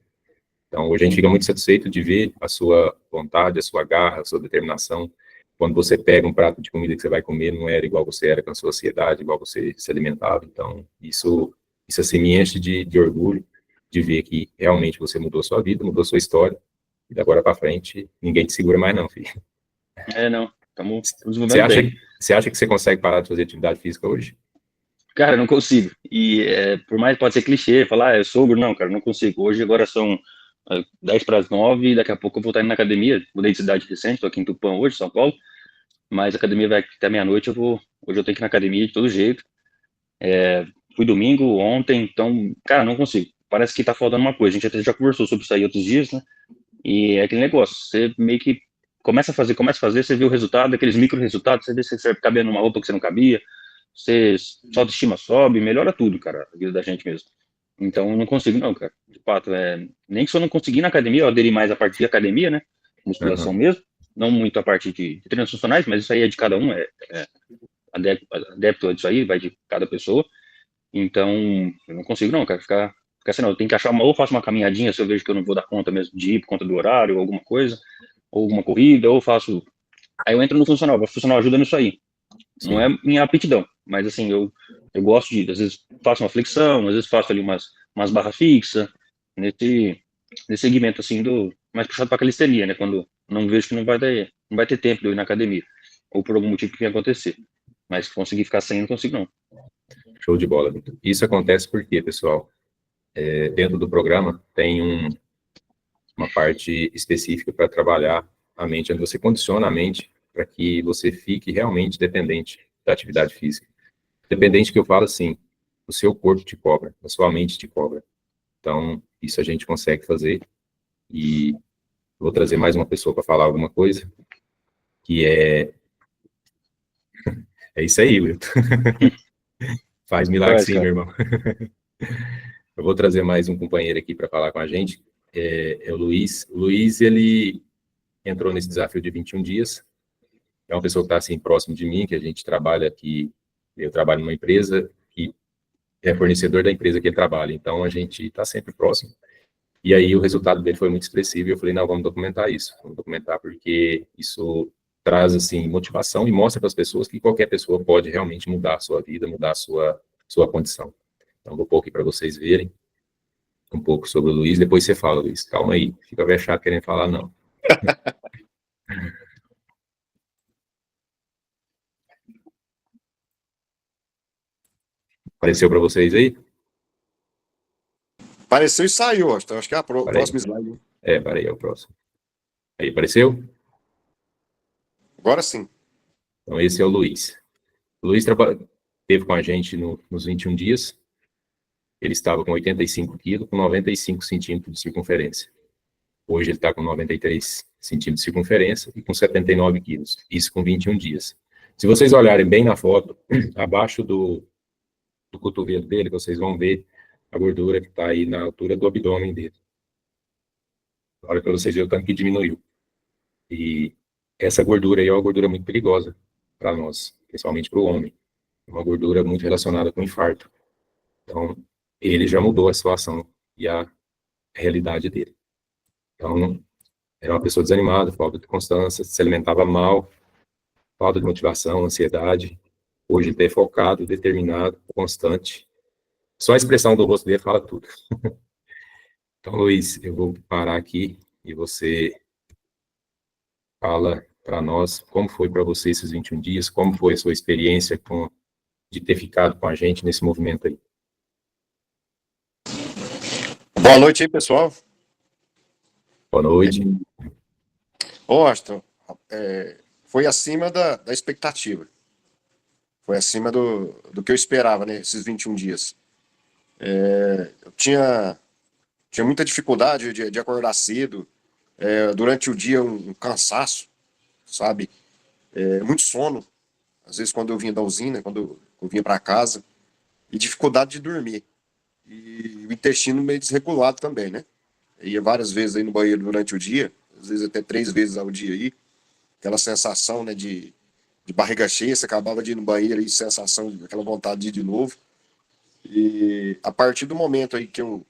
S1: Então, hoje a gente fica muito satisfeito de ver a sua vontade, a sua garra, a sua determinação. Quando você pega um prato de comida que você vai comer, não era igual você era com a sua ansiedade, igual você se alimentava. Então, isso assim me enche de orgulho de ver que realmente você mudou sua vida, mudou sua história, e da agora para frente, ninguém te segura mais não, filho.
S9: Não, estamos desenvolvendo bem.
S1: Você acha que você consegue parar de fazer atividade física hoje?
S9: Cara, eu não consigo. E por mais pode ser clichê, falar, eu sogro, não, cara, não consigo. Hoje agora são 10 para as 9, e daqui a pouco eu vou estar indo na academia. Mudei de cidade recente, tô aqui em Tupã hoje, São Paulo, mas a academia vai até meia-noite, hoje eu tenho que ir na academia de todo jeito. Fui domingo, ontem, então, cara, não consigo. Parece que tá faltando uma coisa. A gente até já conversou sobre isso aí outros dias, né? E é aquele negócio, você meio que começa a fazer, você vê o resultado, aqueles micro resultados, você vê se você cabia numa roupa que você não cabia, sua autoestima sobe, melhora tudo, cara, a vida da gente mesmo. Então, eu não consigo não, cara. De fato, nem que se eu não conseguir na academia, eu aderi mais a parte de academia, né? Musculação mesmo, não muito a parte de treinos funcionais, mas isso aí é de cada um, adepto disso aí, vai de cada pessoa. Então, eu não consigo não, cara, ficar assim, não, eu tenho que achar ou faço uma caminhadinha se eu vejo que eu não vou dar conta mesmo de ir por conta do horário, ou alguma coisa, ou alguma corrida, ou faço, aí eu entro no funcional, o funcional ajuda nisso aí. Sim. Não é minha aptidão, mas assim, eu gosto às vezes faço uma flexão, às vezes faço ali umas barras fixas, nesse segmento assim, mais puxado para calistenia, né, quando não vejo que não vai ter tempo de eu ir na academia, ou por algum motivo que venha acontecer, mas conseguir ficar sem, não consigo não.
S1: Show de bola, Vitor. Isso acontece porque, pessoal, dentro do programa tem uma parte específica para trabalhar a mente, onde você condiciona a mente para que você fique realmente dependente da atividade física. Dependente que eu falo assim, o seu corpo te cobra, a sua mente te cobra. Então, isso a gente consegue fazer. E vou trazer mais uma pessoa para falar alguma coisa, que é isso aí, Wilton. Faz milagre sim, meu irmão. Eu vou trazer mais um companheiro aqui para falar com a gente, é o Luiz. O Luiz, ele entrou nesse desafio de 21 dias. É uma pessoa que está assim próximo de mim, que a gente trabalha aqui, eu trabalho numa empresa que é fornecedor da empresa que ele trabalha, então a gente está sempre próximo. E aí o resultado dele foi muito expressivo e eu falei, não, vamos documentar isso. Vamos documentar porque isso traz, assim, motivação e mostra para as pessoas que qualquer pessoa pode realmente mudar a sua vida, mudar a sua condição. Então, vou pôr aqui para vocês verem um pouco sobre o Luiz, depois você fala, Luiz. Calma aí, fica vexado querendo falar, não. Apareceu para vocês aí?
S5: Apareceu e saiu, acho. Então, acho que é a
S1: Peraí.
S5: próxima slide.
S1: Peraí, é o próximo. Aí, apareceu?
S5: Agora sim.
S1: Então, esse é o Luiz. O Luiz esteve com a gente nos 21 dias. Ele estava com 85 quilos, com 95 centímetros de circunferência. Hoje ele está com 93 centímetros de circunferência e com 79 quilos. Isso com 21 dias. Se vocês olharem bem na foto, abaixo do cotovelo dele, vocês vão ver a gordura que está aí na altura do abdômen dele. Olha para vocês verem o tanto que diminuiu. E essa gordura aí é uma gordura muito perigosa para nós, principalmente para o homem. Uma gordura muito relacionada com infarto. Então, ele já mudou a situação e a realidade dele. Então, era uma pessoa desanimada, falta de constância, se alimentava mal, falta de motivação, ansiedade. Hoje ele é focado, determinado, constante. Só a expressão do rosto dele fala tudo. Então, Luiz, eu vou parar aqui e você fala para nós como foi para você esses 21 dias, como foi a sua experiência de ter ficado com a gente nesse movimento aí.
S5: Boa noite aí, pessoal.
S1: Boa noite.
S5: Ô, Aston, foi acima da expectativa. Foi acima do que eu esperava, né, esses 21 dias. Eu tinha muita dificuldade de acordar cedo, durante o dia um cansaço, sabe? Muito sono, às vezes quando eu vinha da usina, quando eu vinha para casa, e dificuldade de dormir. E o intestino meio desregulado também, né? Eu ia várias vezes aí no banheiro durante o dia, às vezes até 3 vezes ao dia aí, aquela sensação, né, de barriga cheia, você acabava de ir no banheiro e sensação, aquela vontade de ir de novo. E a partir do momento aí que eu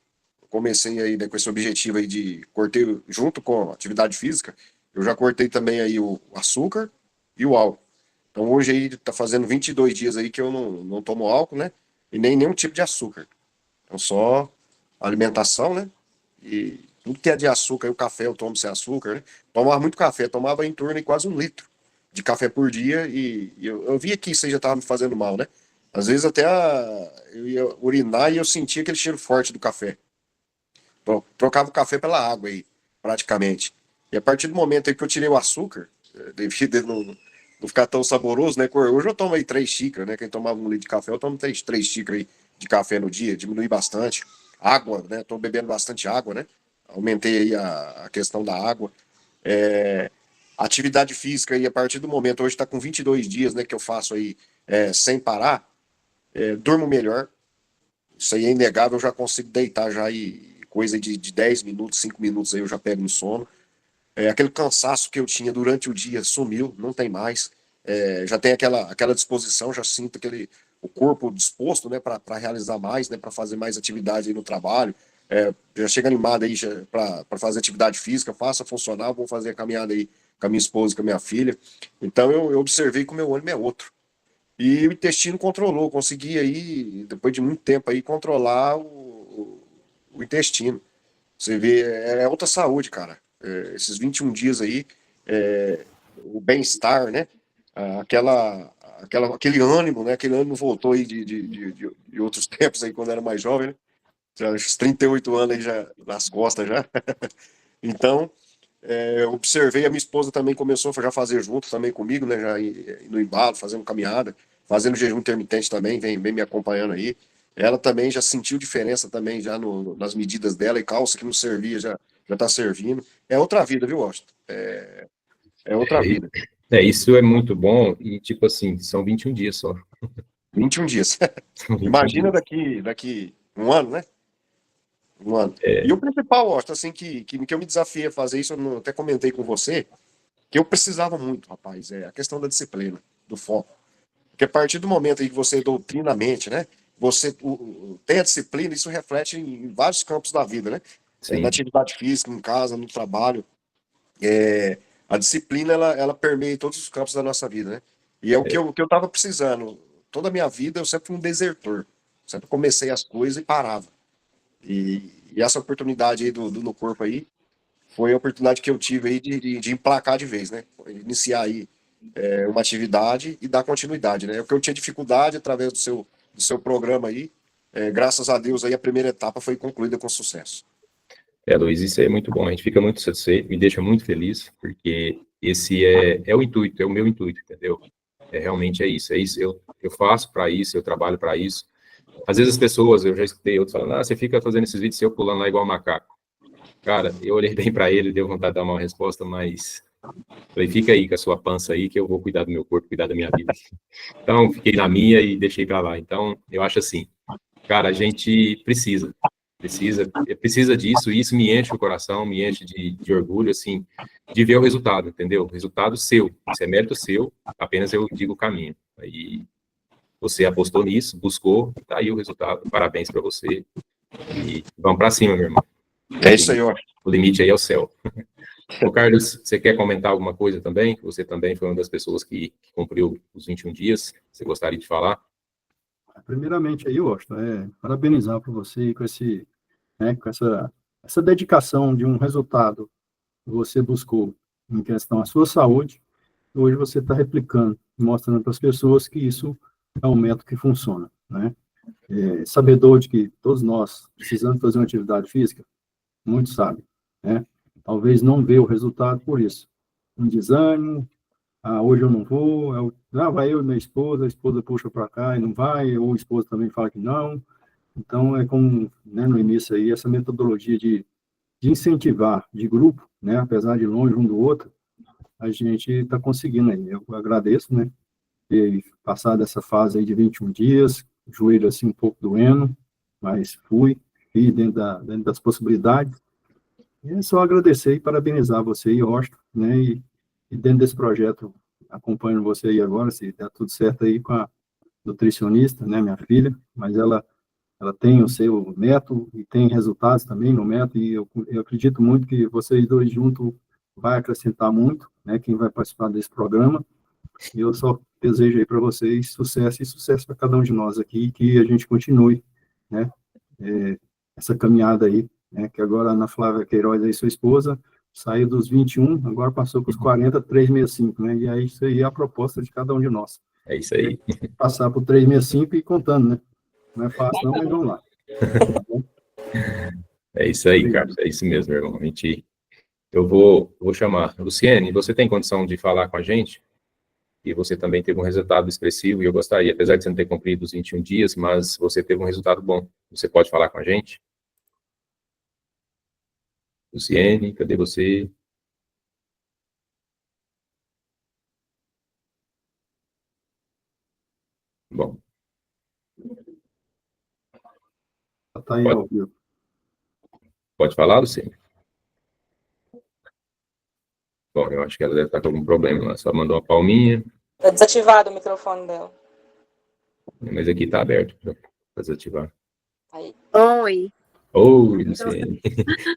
S5: comecei aí, né, com esse objetivo aí de cortei junto com a atividade física, eu já cortei também aí o açúcar e o álcool. Então hoje aí tá fazendo 22 dias aí que eu não tomo álcool, né, e nem nenhum tipo de açúcar. Então só alimentação, né, e tudo que é de açúcar, aí o café eu tomo sem açúcar, né, tomava muito café, tomava em torno de quase 1 litro de café por dia e eu via que isso aí já estava me fazendo mal, né. Às vezes até eu ia urinar e eu sentia aquele cheiro forte do café. Trocava o café pela água aí, praticamente. E a partir do momento aí que eu tirei o açúcar, devido a não ficar tão saboroso, né? Hoje eu tomo aí 3 xícaras, né? Quem tomava 1 litro de café, eu tomo 3 xícaras aí de café no dia, diminui bastante. Água, né? Tô bebendo bastante água, né? Aumentei aí a questão da água. Atividade física aí, a partir do momento, hoje tá com 22 dias, né? Que eu faço aí sem parar, durmo melhor. Isso aí é inegável, eu já consigo deitar já e coisa de 10 minutos, 5 minutos aí eu já pego no sono. Aquele cansaço que eu tinha durante o dia sumiu, não tem mais. Já tem aquela disposição, já sinto o corpo disposto, né, para realizar mais, né, para fazer mais atividade aí no trabalho. Já chega animado aí para fazer atividade física, faça funcionar, vou fazer a caminhada aí com a minha esposa, com a minha filha. Então eu observei que o meu ânimo é outro. E o intestino controlou, consegui aí, depois de muito tempo aí, controlar o intestino. Você vê, é outra saúde, cara. Esses 21 dias aí, o bem-estar, né? Aquele ânimo, né? Aquele ânimo voltou aí de outros tempos aí, quando era mais jovem, né? Já, uns 38 anos aí já nas costas já. Então, eu observei, a minha esposa também começou a já fazer junto também comigo, né? Já no embalo, fazendo caminhada, fazendo jejum intermitente também, vem me acompanhando aí. Ela também já sentiu diferença também já nas medidas dela, e calça que não servia já tá servindo. É outra vida, viu, Washington? É outra vida.
S1: Isso é muito bom e, tipo assim, são 21 dias só.
S5: 21 dias.
S1: São 21
S5: Imagina
S1: dias.
S5: daqui um ano, né? Um ano. E o principal, Washington, assim, que eu me desafiei a fazer isso, eu até comentei com você, que eu precisava muito, rapaz, a questão da disciplina, do foco. Porque a partir do momento aí que você doutrina a mente, né? Você tem a disciplina, isso reflete em vários campos da vida, né? Na atividade física, em casa, no trabalho. A disciplina, ela permeia todos os campos da nossa vida, né? E é o que eu tava precisando. Toda a minha vida eu sempre fui um desertor. Sempre comecei as coisas e parava. E essa oportunidade aí do No Corpo aí foi a oportunidade que eu tive aí de emplacar de vez, né? Iniciar aí uma atividade e dar continuidade, né? Porque eu tinha dificuldade através do seu programa aí, graças a Deus, aí a primeira etapa foi concluída com sucesso.
S1: Luiz, isso é muito bom. A gente fica muito satisfeito, me deixa muito feliz, porque esse é o intuito, é o meu intuito, entendeu? Realmente é isso. Eu faço para isso, eu trabalho para isso. Às vezes as pessoas, eu já escutei outros falando, você fica fazendo esses vídeos seu pulando lá igual um macaco. Cara, eu olhei bem para ele, deu vontade de dar uma resposta, mas falei, fica aí com a sua pança aí, que eu vou cuidar do meu corpo, cuidar da minha vida. Então, fiquei na minha e deixei para lá. Então, eu acho assim, cara, a gente precisa disso, e isso me enche o coração, me enche de orgulho, assim, de ver o resultado, entendeu? O resultado seu, isso é mérito seu, apenas eu digo o caminho. Aí, você apostou nisso, buscou, tá aí o resultado, parabéns para você, e vamos para cima, meu irmão.
S5: É isso aí, ó.
S1: O limite aí é o céu. Ô, Carlos, você quer comentar alguma coisa também? Você também foi uma das pessoas que cumpriu os 21 dias, você gostaria de falar?
S8: Primeiramente aí, Washington, parabenizar por você com esse, né, com essa dedicação de um resultado que você buscou em questão à sua saúde. Hoje você está replicando, mostrando para as pessoas que isso é um método que funciona, né? Sabedor de que todos nós precisamos fazer uma atividade física, muitos sabem, né? Talvez não vê o resultado por isso. Um desânimo, hoje eu não vou, vai eu e minha esposa, a esposa puxa para cá e não vai, ou a esposa também fala que não. Então, é como, né, no início aí, essa metodologia de incentivar de grupo, né, apesar de longe um do outro, a gente está conseguindo aí. Eu agradeço, né, ter passado essa fase aí de 21 dias, joelho assim um pouco doendo, mas fui dentro das possibilidades. E é só agradecer e parabenizar você e Washington, né, e dentro desse projeto, acompanhando você aí agora, se der tudo certo aí com a nutricionista, né, minha filha, mas ela tem o seu método e tem resultados também no método, e eu acredito muito que vocês dois juntos vai acrescentar muito, né, quem vai participar desse programa, e eu só desejo aí para vocês sucesso e sucesso para cada um de nós aqui, que a gente continue, né, essa caminhada aí, né, que agora a Ana Flávia Queiroz aí, sua esposa, saiu dos 21, agora passou para os 40, 365, né, e aí isso aí é a proposta de cada um de nós.
S1: É isso aí.
S8: Passar por 365 e contando, né, não é fácil não, mas vamos lá.
S1: É isso aí, Carlos, é isso mesmo, meu irmão. Eu vou chamar. Luciene, você tem condição de falar com a gente? E você também teve um resultado expressivo, e eu gostaria, apesar de você não ter cumprido os 21 dias, mas você teve um resultado bom. Você pode falar com a gente? Luciene, cadê você? Bom,
S8: Tá aí ao vivo.
S1: pode falar, Luciene? Bom, eu acho que ela deve estar com algum problema. Ela só mandou uma palminha,
S6: Tá desativado o microfone dela.
S1: mas aqui está aberto para desativar.
S6: Aí.
S7: Oi.
S1: Oi, Luciene.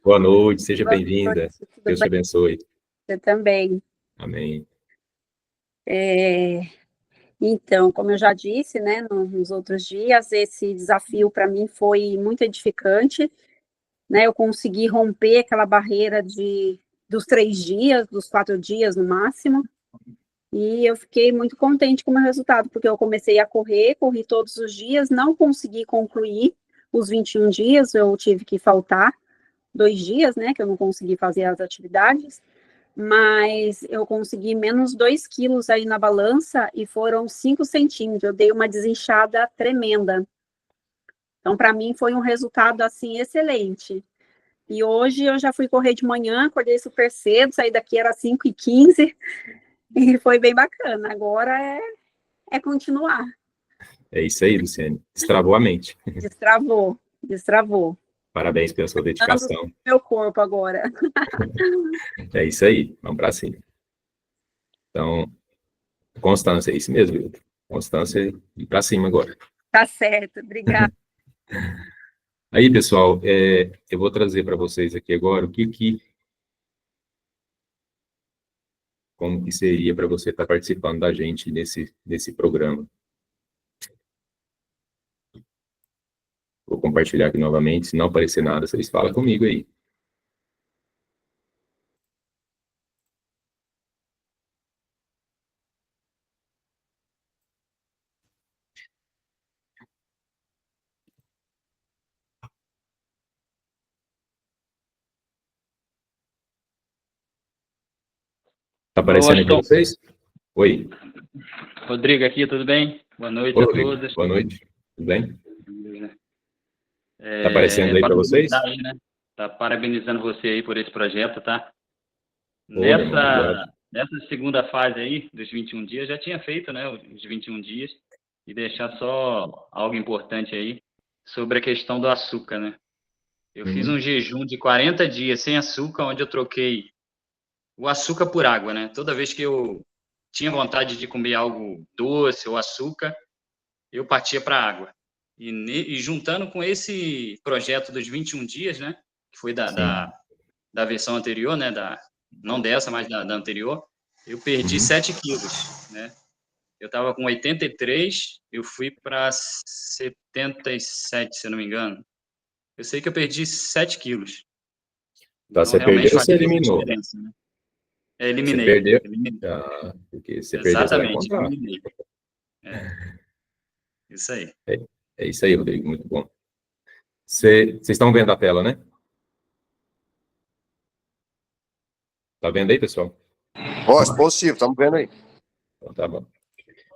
S1: Boa noite, seja
S7: Boa
S1: bem-vinda.
S7: noite, tudo
S1: Deus te
S7: bem?
S1: abençoe.
S7: Você também.
S1: Amém.
S7: Então, como eu já disse, né, nos outros dias, esse desafio para mim foi muito edificante, né? Eu consegui romper aquela barreira dos 3 dias, dos 4 dias no máximo, e eu fiquei muito contente com o meu resultado, porque eu comecei a corri todos os dias, não consegui concluir os 21 dias, eu tive que faltar 2 dias, né, que eu não consegui fazer as atividades, mas eu consegui menos 2 quilos aí na balança e foram 5 centímetros, eu dei uma desinchada tremenda. Então, para mim, foi um resultado, assim, excelente. E hoje eu já fui correr de manhã, acordei super cedo, saí daqui, era 5h15, e foi bem bacana. Agora é continuar.
S1: É isso aí, Luciene. Destravou a mente.
S7: Destravou.
S1: Parabéns pela sua dedicação.
S7: Meu corpo agora.
S1: É isso aí, vamos para cima. Então, constância, é isso mesmo, Wilton. Constância e para cima agora.
S7: Tá certo, obrigada.
S1: Aí, pessoal, eu vou trazer para vocês aqui agora como que seria para você estar participando da gente nesse programa. Vou compartilhar aqui novamente, se não aparecer nada, vocês falam comigo aí. Tá aparecendo aí para
S10: Washington.
S1: vocês? Oi.
S10: Rodrigo aqui, tudo bem? Boa noite
S1: Oi,
S10: a
S1: Rodrigo.
S10: todos.
S1: Boa noite. Tudo bem? Tá aparecendo aí para vocês?
S10: Parabenizar aí, né? Tá parabenizando você aí por esse projeto, tá?
S1: Ô, meu irmão, obrigado.
S10: Nessa segunda fase aí, dos 21 dias, já tinha feito, né, os 21 dias, e deixar só algo importante aí sobre a questão do açúcar, né? Eu fiz um jejum de 40 dias sem açúcar, onde eu troquei o açúcar por água, né? Toda vez que eu tinha vontade de comer algo doce ou açúcar, eu partia para água. E juntando com esse projeto dos 21 dias, né? Que foi da versão anterior, né? Não dessa, mas da anterior, eu perdi 7 quilos, né? Eu estava com 83, eu fui para 77, se eu não me engano. Eu sei que eu perdi 7 quilos.
S1: Tá,
S10: Então,
S1: você
S10: realmente
S1: perdeu ou você
S10: faz muita
S1: eliminou?
S10: diferença, né?
S1: Você
S10: Eliminei.
S1: perdeu?
S10: Eliminei.
S1: Ah, porque você perdeu, você vai
S10: Exatamente,
S1: encontrar.
S10: eliminei. Isso aí.
S1: É isso aí, Rodrigo, muito bom. Vocês estão vendo a tela, né? Tá vendo aí, pessoal?
S5: Positivo, estamos vendo aí.
S1: Então, tá bom.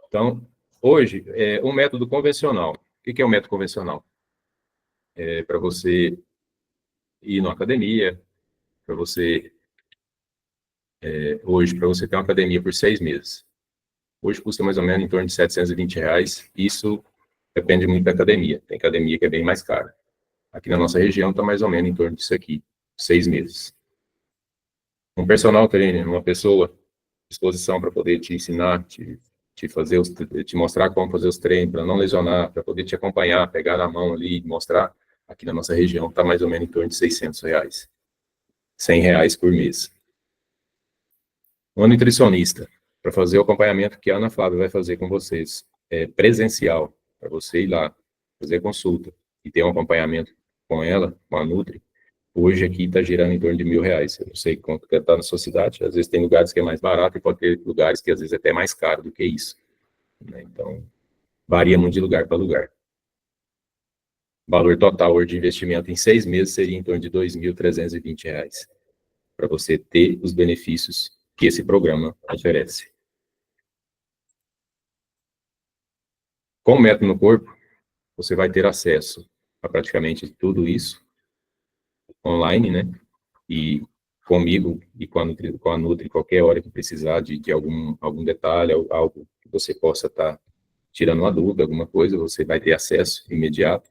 S1: Então, hoje, um método convencional. O que é um método convencional? É para você ir na academia, para você... hoje, para você ter uma academia por 6 meses. Hoje custa mais ou menos em torno de R$720. Isso depende muito da academia. Tem academia que é bem mais cara. Aqui na nossa região está mais ou menos em torno disso aqui, 6 meses. Um personal trainer, uma pessoa à disposição para poder te ensinar, te mostrar como fazer os treinos, para não lesionar, para poder te acompanhar, pegar na mão ali e mostrar, aqui na nossa região está mais ou menos em torno de R$600. R$100 por mês. Um nutricionista, para fazer o acompanhamento que a Ana Flávia vai fazer com vocês, presencial, para você ir lá, fazer consulta e ter um acompanhamento com ela, com a Nutri, hoje aqui está girando em torno de R$1.000. Eu não sei quanto que está na sua cidade, às vezes tem lugares que é mais barato e pode ter lugares que às vezes é até mais caro do que isso, né? Então, varia muito de lugar para lugar. O valor total hoje de investimento em 6 meses seria em torno de R$2.320, para você ter os benefícios que esse programa oferece. Com o método no corpo, você vai ter acesso a praticamente tudo isso online, né? E comigo e com a Nutri, qualquer hora que precisar de algum detalhe, algo que você possa estar tirando uma dúvida, alguma coisa, você vai ter acesso imediato.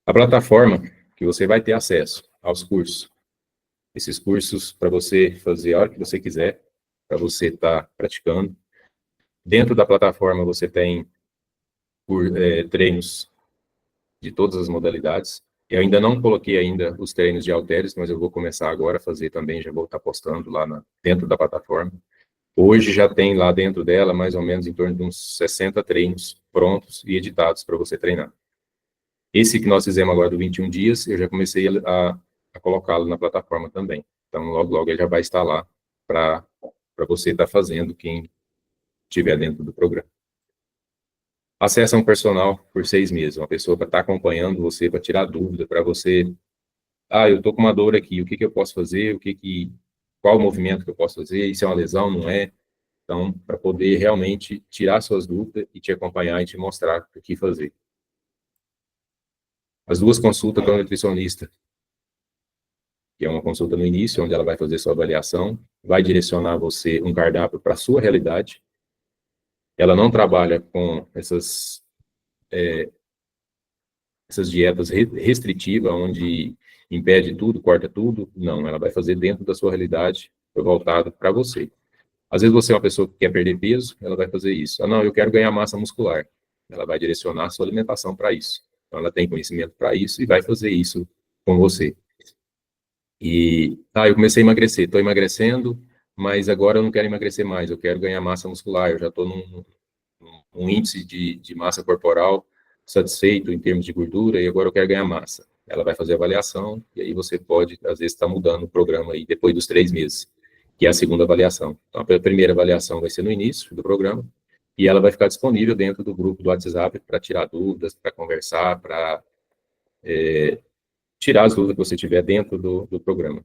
S1: A plataforma que você vai ter acesso aos cursos. Esses cursos para você fazer a hora que você quiser, para você estar praticando. Dentro da plataforma você tem treinos de todas as modalidades. Eu ainda não coloquei ainda os treinos de halteres, mas eu vou começar agora a fazer também, já vou estar postando lá dentro da plataforma. Hoje já tem lá dentro dela mais ou menos em torno de uns 60 treinos prontos e editados para você treinar. Esse que nós fizemos agora do 21 dias, eu já comecei a colocá-lo na plataforma também. Então, logo, logo ele já vai estar lá para você estar fazendo, quem estiver dentro do programa. Acesso a um personal por 6 meses, uma pessoa para estar acompanhando você, para tirar dúvida, para você... eu estou com uma dor aqui, o que eu posso fazer, qual o movimento que eu posso fazer, isso é uma lesão, não é? Então, para poder realmente tirar suas dúvidas e te acompanhar e te mostrar o que fazer. As 2 consultas com a nutricionista, que é uma consulta no início, onde ela vai fazer sua avaliação, vai direcionar você um cardápio para a sua realidade. Ela não trabalha com essas dietas restritivas, onde impede tudo, corta tudo. Não, ela vai fazer dentro da sua realidade, voltado para você. Às vezes você é uma pessoa que quer perder peso, ela vai fazer isso. Não, eu quero ganhar massa muscular. Ela vai direcionar a sua alimentação para isso. Então, ela tem conhecimento para isso e vai fazer isso com você. E, eu comecei a emagrecer, estou emagrecendo, mas agora eu não quero emagrecer mais, eu quero ganhar massa muscular, eu já estou num índice de massa corporal satisfeito em termos de gordura, e agora eu quero ganhar massa. Ela vai fazer a avaliação, e aí você pode, às vezes, estar mudando o programa aí depois dos 3 meses, que é a segunda avaliação. Então, a primeira avaliação vai ser no início do programa, e ela vai ficar disponível dentro do grupo do WhatsApp para tirar dúvidas, para conversar, para tirar as dúvidas que você tiver dentro do programa.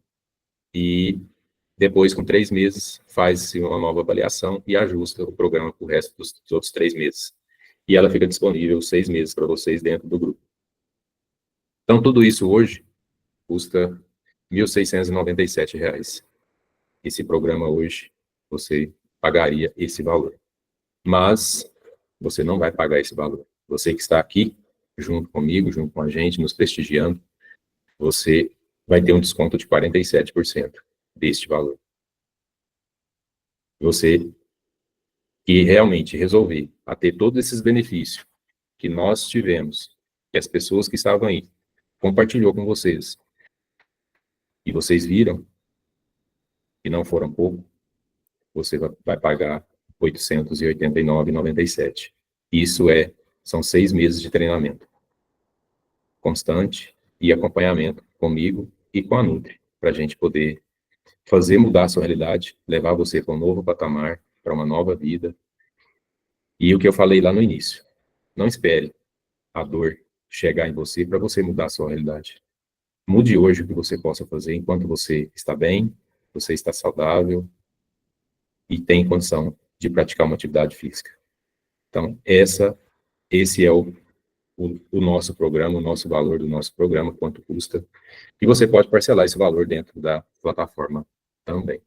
S1: E depois, com 3 meses, faz-se uma nova avaliação e ajusta o programa para o resto dos outros 3 meses. E ela fica disponível 6 meses para vocês dentro do grupo. Então, tudo isso hoje custa R$ 1.697. Esse programa hoje, você pagaria esse valor. Mas você não vai pagar esse valor. Você que está aqui, junto comigo, junto com a gente, nos prestigiando, você vai ter um desconto de 47% deste valor. Você que realmente resolver a ter todos esses benefícios que nós tivemos, que as pessoas que estavam aí compartilhou com vocês, e vocês viram que não foram pouco, você vai pagar R$ 889,97. Isso são 6 meses de treinamento constante e acompanhamento comigo e com a Nutri, para a gente poder fazer mudar a sua realidade, levar você para um novo patamar, para uma nova vida. E o que eu falei lá no início, não espere a dor chegar em você para você mudar a sua realidade. Mude hoje o que você possa fazer enquanto você está bem, você está saudável e tem condição de praticar uma atividade física. Então, esse é o nosso programa, o nosso valor do nosso programa, quanto custa. E você pode parcelar esse valor dentro da plataforma também.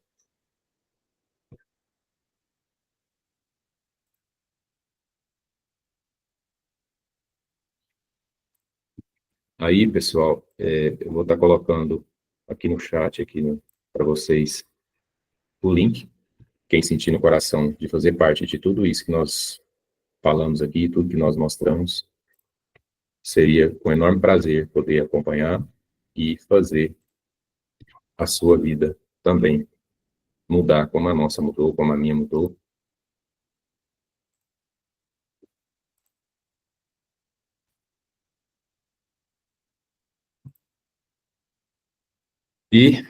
S1: Aí, pessoal, eu vou estar colocando aqui no chat, para vocês, o link. Quem sentir no coração de fazer parte de tudo isso que nós falamos aqui, tudo que nós mostramos, seria com enorme prazer poder acompanhar e fazer a sua vida também mudar como a nossa mudou, como a minha mudou. E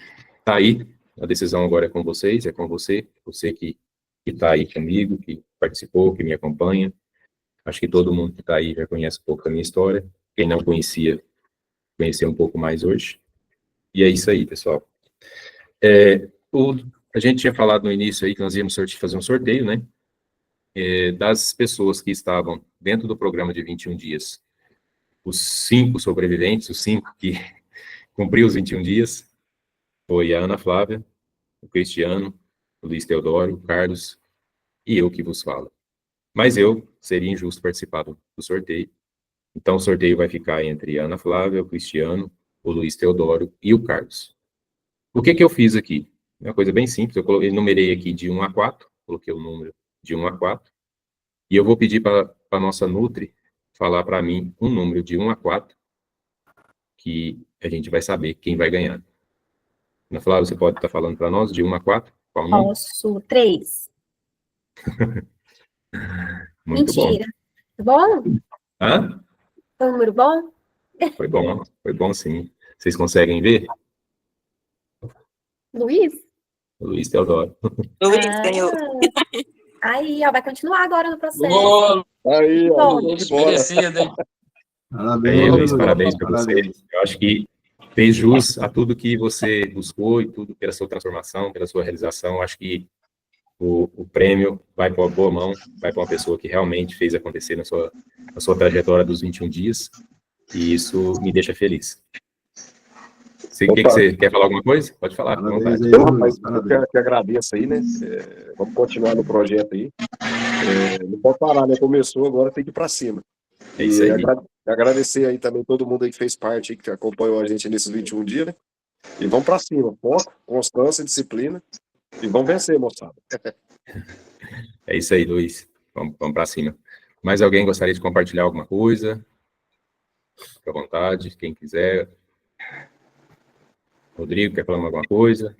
S1: tá aí, a decisão agora é com vocês, é com você que está aí comigo, que participou, que me acompanha. Acho que todo mundo que está aí já conhece um pouco da minha história. Quem não conhecia, conhecer um pouco mais hoje. E é isso aí, pessoal. A gente tinha falado no início aí que nós íamos fazer um sorteio, né? Das pessoas que estavam dentro do programa de 21 dias. Os 5 sobreviventes, os 5 que cumpriu os 21 dias, foi a Ana Flávia, o Cristiano, o Luiz Teodoro, o Carlos e eu que vos falo. Mas seria injusto participar do sorteio. Então, o sorteio vai ficar entre a Ana Flávia, o Cristiano, o Luiz Teodoro e o Carlos. O que eu fiz aqui? É uma coisa bem simples, eu enumerei aqui de 1 a 4, coloquei o número de 1 a 4, e eu vou pedir para a nossa Nutri falar para mim um número de 1 a 4, que a gente vai saber quem vai ganhar. Ana Flávia, você pode estar falando para nós de 1 a 4? Qual o número?
S7: Posso. 3.
S1: Muito
S7: Mentira. Bom?
S1: Hã?
S7: Foi um número bom?
S1: Foi bom sim. Vocês conseguem ver?
S7: Luiz?
S1: O Luiz Teodoro.
S6: Luiz ganhou.
S7: Aí, ó, vai continuar agora no processo.
S10: Boa,
S5: Aí, ó,
S7: Bom.
S5: de bola.
S10: merecido, hein?
S8: Parabéns,
S1: Luiz,
S8: Luiz.
S1: parabéns para você. Eu acho que fez jus a tudo que você buscou e tudo pela sua transformação, pela sua realização. Acho que o prêmio vai para uma boa mão, vai para uma pessoa que realmente fez acontecer na sua trajetória dos 21 dias, e isso me deixa feliz. Você quer falar alguma coisa? Pode falar, com
S8: Parabéns
S1: vontade.
S8: aí,
S5: Então,
S8: Luiz.
S5: rapaz, eu que agradeço aí, né? Vamos continuar no projeto aí. Não pode parar, né? Começou, agora tem que ir para cima.
S1: É isso aí.
S5: Agradecer aí também todo mundo aí que fez parte, aí, que acompanhou a gente nesses 21 dias, né? E vamos para cima. Foco, constância, disciplina. E vamos vencer, moçada.
S1: É isso aí, Luiz. Vamos para cima. Mais alguém gostaria de compartilhar alguma coisa? Fique à vontade, quem quiser. Rodrigo, quer falar alguma coisa?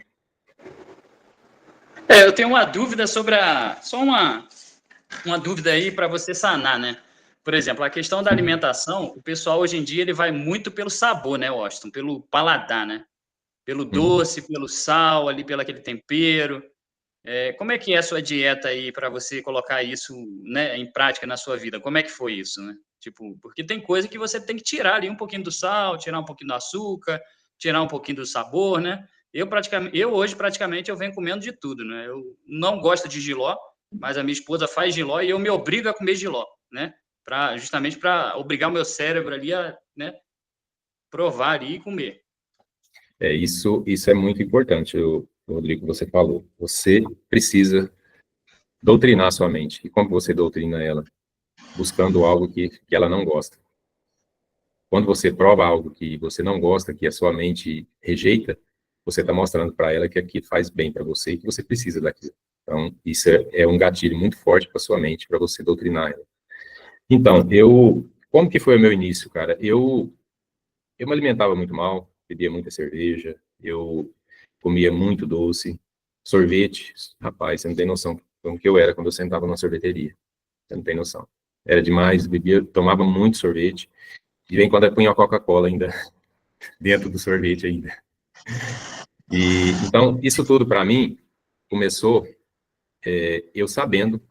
S10: Eu tenho uma dúvida sobre só uma dúvida aí para você sanar, né? Por exemplo, a questão da alimentação, o pessoal hoje em dia ele vai muito pelo sabor, né, Washington? Pelo paladar, né? Pelo doce, pelo sal, ali pelo aquele tempero. Como é que é a sua dieta aí para você colocar isso, né, em prática na sua vida? Como é que foi isso, né? Tipo, porque tem coisa que você tem que tirar ali um pouquinho do sal, tirar um pouquinho do açúcar, tirar um pouquinho do sabor, né? Eu hoje praticamente eu venho comendo de tudo, né? Eu não gosto de jiló, mas a minha esposa faz jiló e eu me obrigo a comer jiló, né? Justamente para obrigar o meu cérebro ali a, né, provar ali e comer.
S1: Isso é muito importante, Rodrigo, que você falou. Você precisa doutrinar a sua mente. E como você doutrina ela? Buscando algo que ela não gosta. Quando você prova algo que você não gosta, que a sua mente rejeita, você está mostrando para ela que aquilo faz bem para você e que você precisa daquilo. Então, isso é um gatilho muito forte para sua mente, para você doutrinar ela. Então, como que foi o meu início, cara? Eu me alimentava muito mal, bebia muita cerveja, eu comia muito doce, sorvete. Rapaz, você não tem noção como que eu era quando eu sentava numa sorveteria. Você não tem noção. Era demais, tomava muito sorvete. De vez em quando eu punha a Coca-Cola ainda dentro do sorvete ainda. E então, isso tudo para mim começou eu sabendo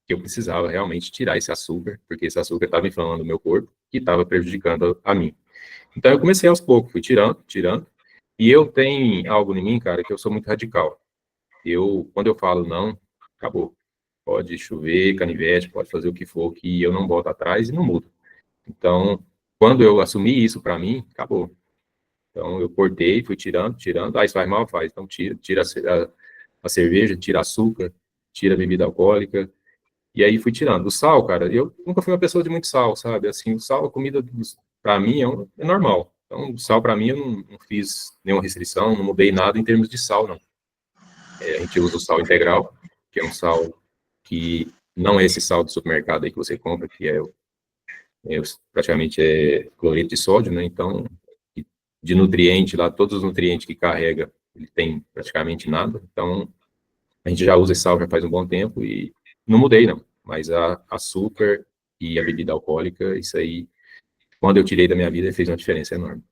S1: que eu precisava realmente tirar esse açúcar, porque esse açúcar estava inflamando o meu corpo e estava prejudicando a mim. Então, eu comecei aos poucos, fui tirando, e eu tenho algo em mim, cara, que eu sou muito radical. Quando eu falo não, acabou. Pode chover, canivete, pode fazer o que for, que eu não volto atrás e não mudo. Então, quando eu assumi isso para mim, acabou. Então, eu cortei, fui tirando. Isso faz mal? Faz. Então, tira a cerveja, tira açúcar, tira a bebida alcoólica. E aí, fui tirando. O sal, cara, eu nunca fui uma pessoa de muito sal, sabe? Assim, o sal, a comida, para mim, é normal. Então, o sal, para mim, eu não fiz nenhuma restrição, não mudei nada em termos de sal, não. A gente usa o sal integral, que é um sal que não é esse sal do supermercado aí que você compra, que praticamente é cloreto de sódio, né? Então, de nutriente lá, todos os nutrientes que carrega, ele tem praticamente nada. Então, a gente já usa esse sal já faz um bom tempo e não mudei, não. Mas a açúcar e a bebida alcoólica, isso aí, quando eu tirei da minha vida, fez uma diferença enorme.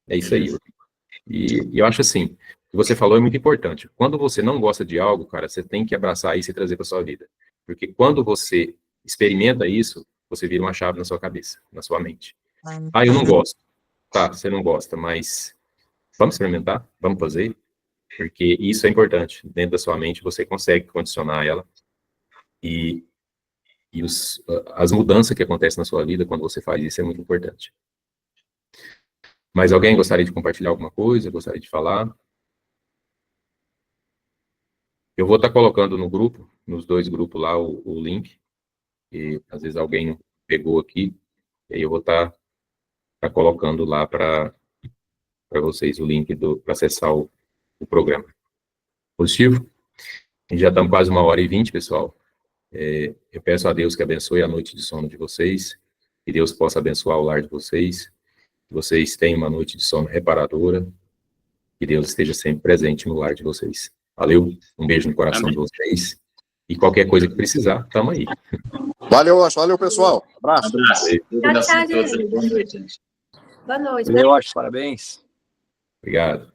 S1: É isso aí. E eu acho assim, o que você falou é muito importante. Quando você não gosta de algo, cara, você tem que abraçar isso e trazer para sua vida. Porque quando você experimenta isso, você vira uma chave na sua cabeça, na sua mente. Ah, eu não gosto. Tá, você não gosta, mas vamos experimentar? Vamos fazer? Porque isso é importante. Dentro da sua mente, você consegue condicionar ela e as mudanças que acontecem na sua vida quando você faz isso é muito importante. Mas alguém gostaria de compartilhar alguma coisa? Gostaria de falar? Eu vou estar colocando no grupo, nos 2 grupos lá, o link. E às vezes alguém não pegou aqui. E aí eu vou estar colocando lá para vocês o link para acessar o programa. Positivo? Já estamos quase 1h20, pessoal. Eu peço a Deus que abençoe a noite de sono de vocês, que Deus possa abençoar o lar de vocês, que vocês tenham uma noite de sono reparadora, que Deus esteja sempre presente no lar de vocês. Valeu? Um beijo no coração de vocês. E qualquer coisa que precisar, estamos aí.
S5: Valeu, valeu, pessoal. Abraço.
S7: Tchau, gente. Boa noite.
S11: Valeu, parabéns.
S1: Obrigado.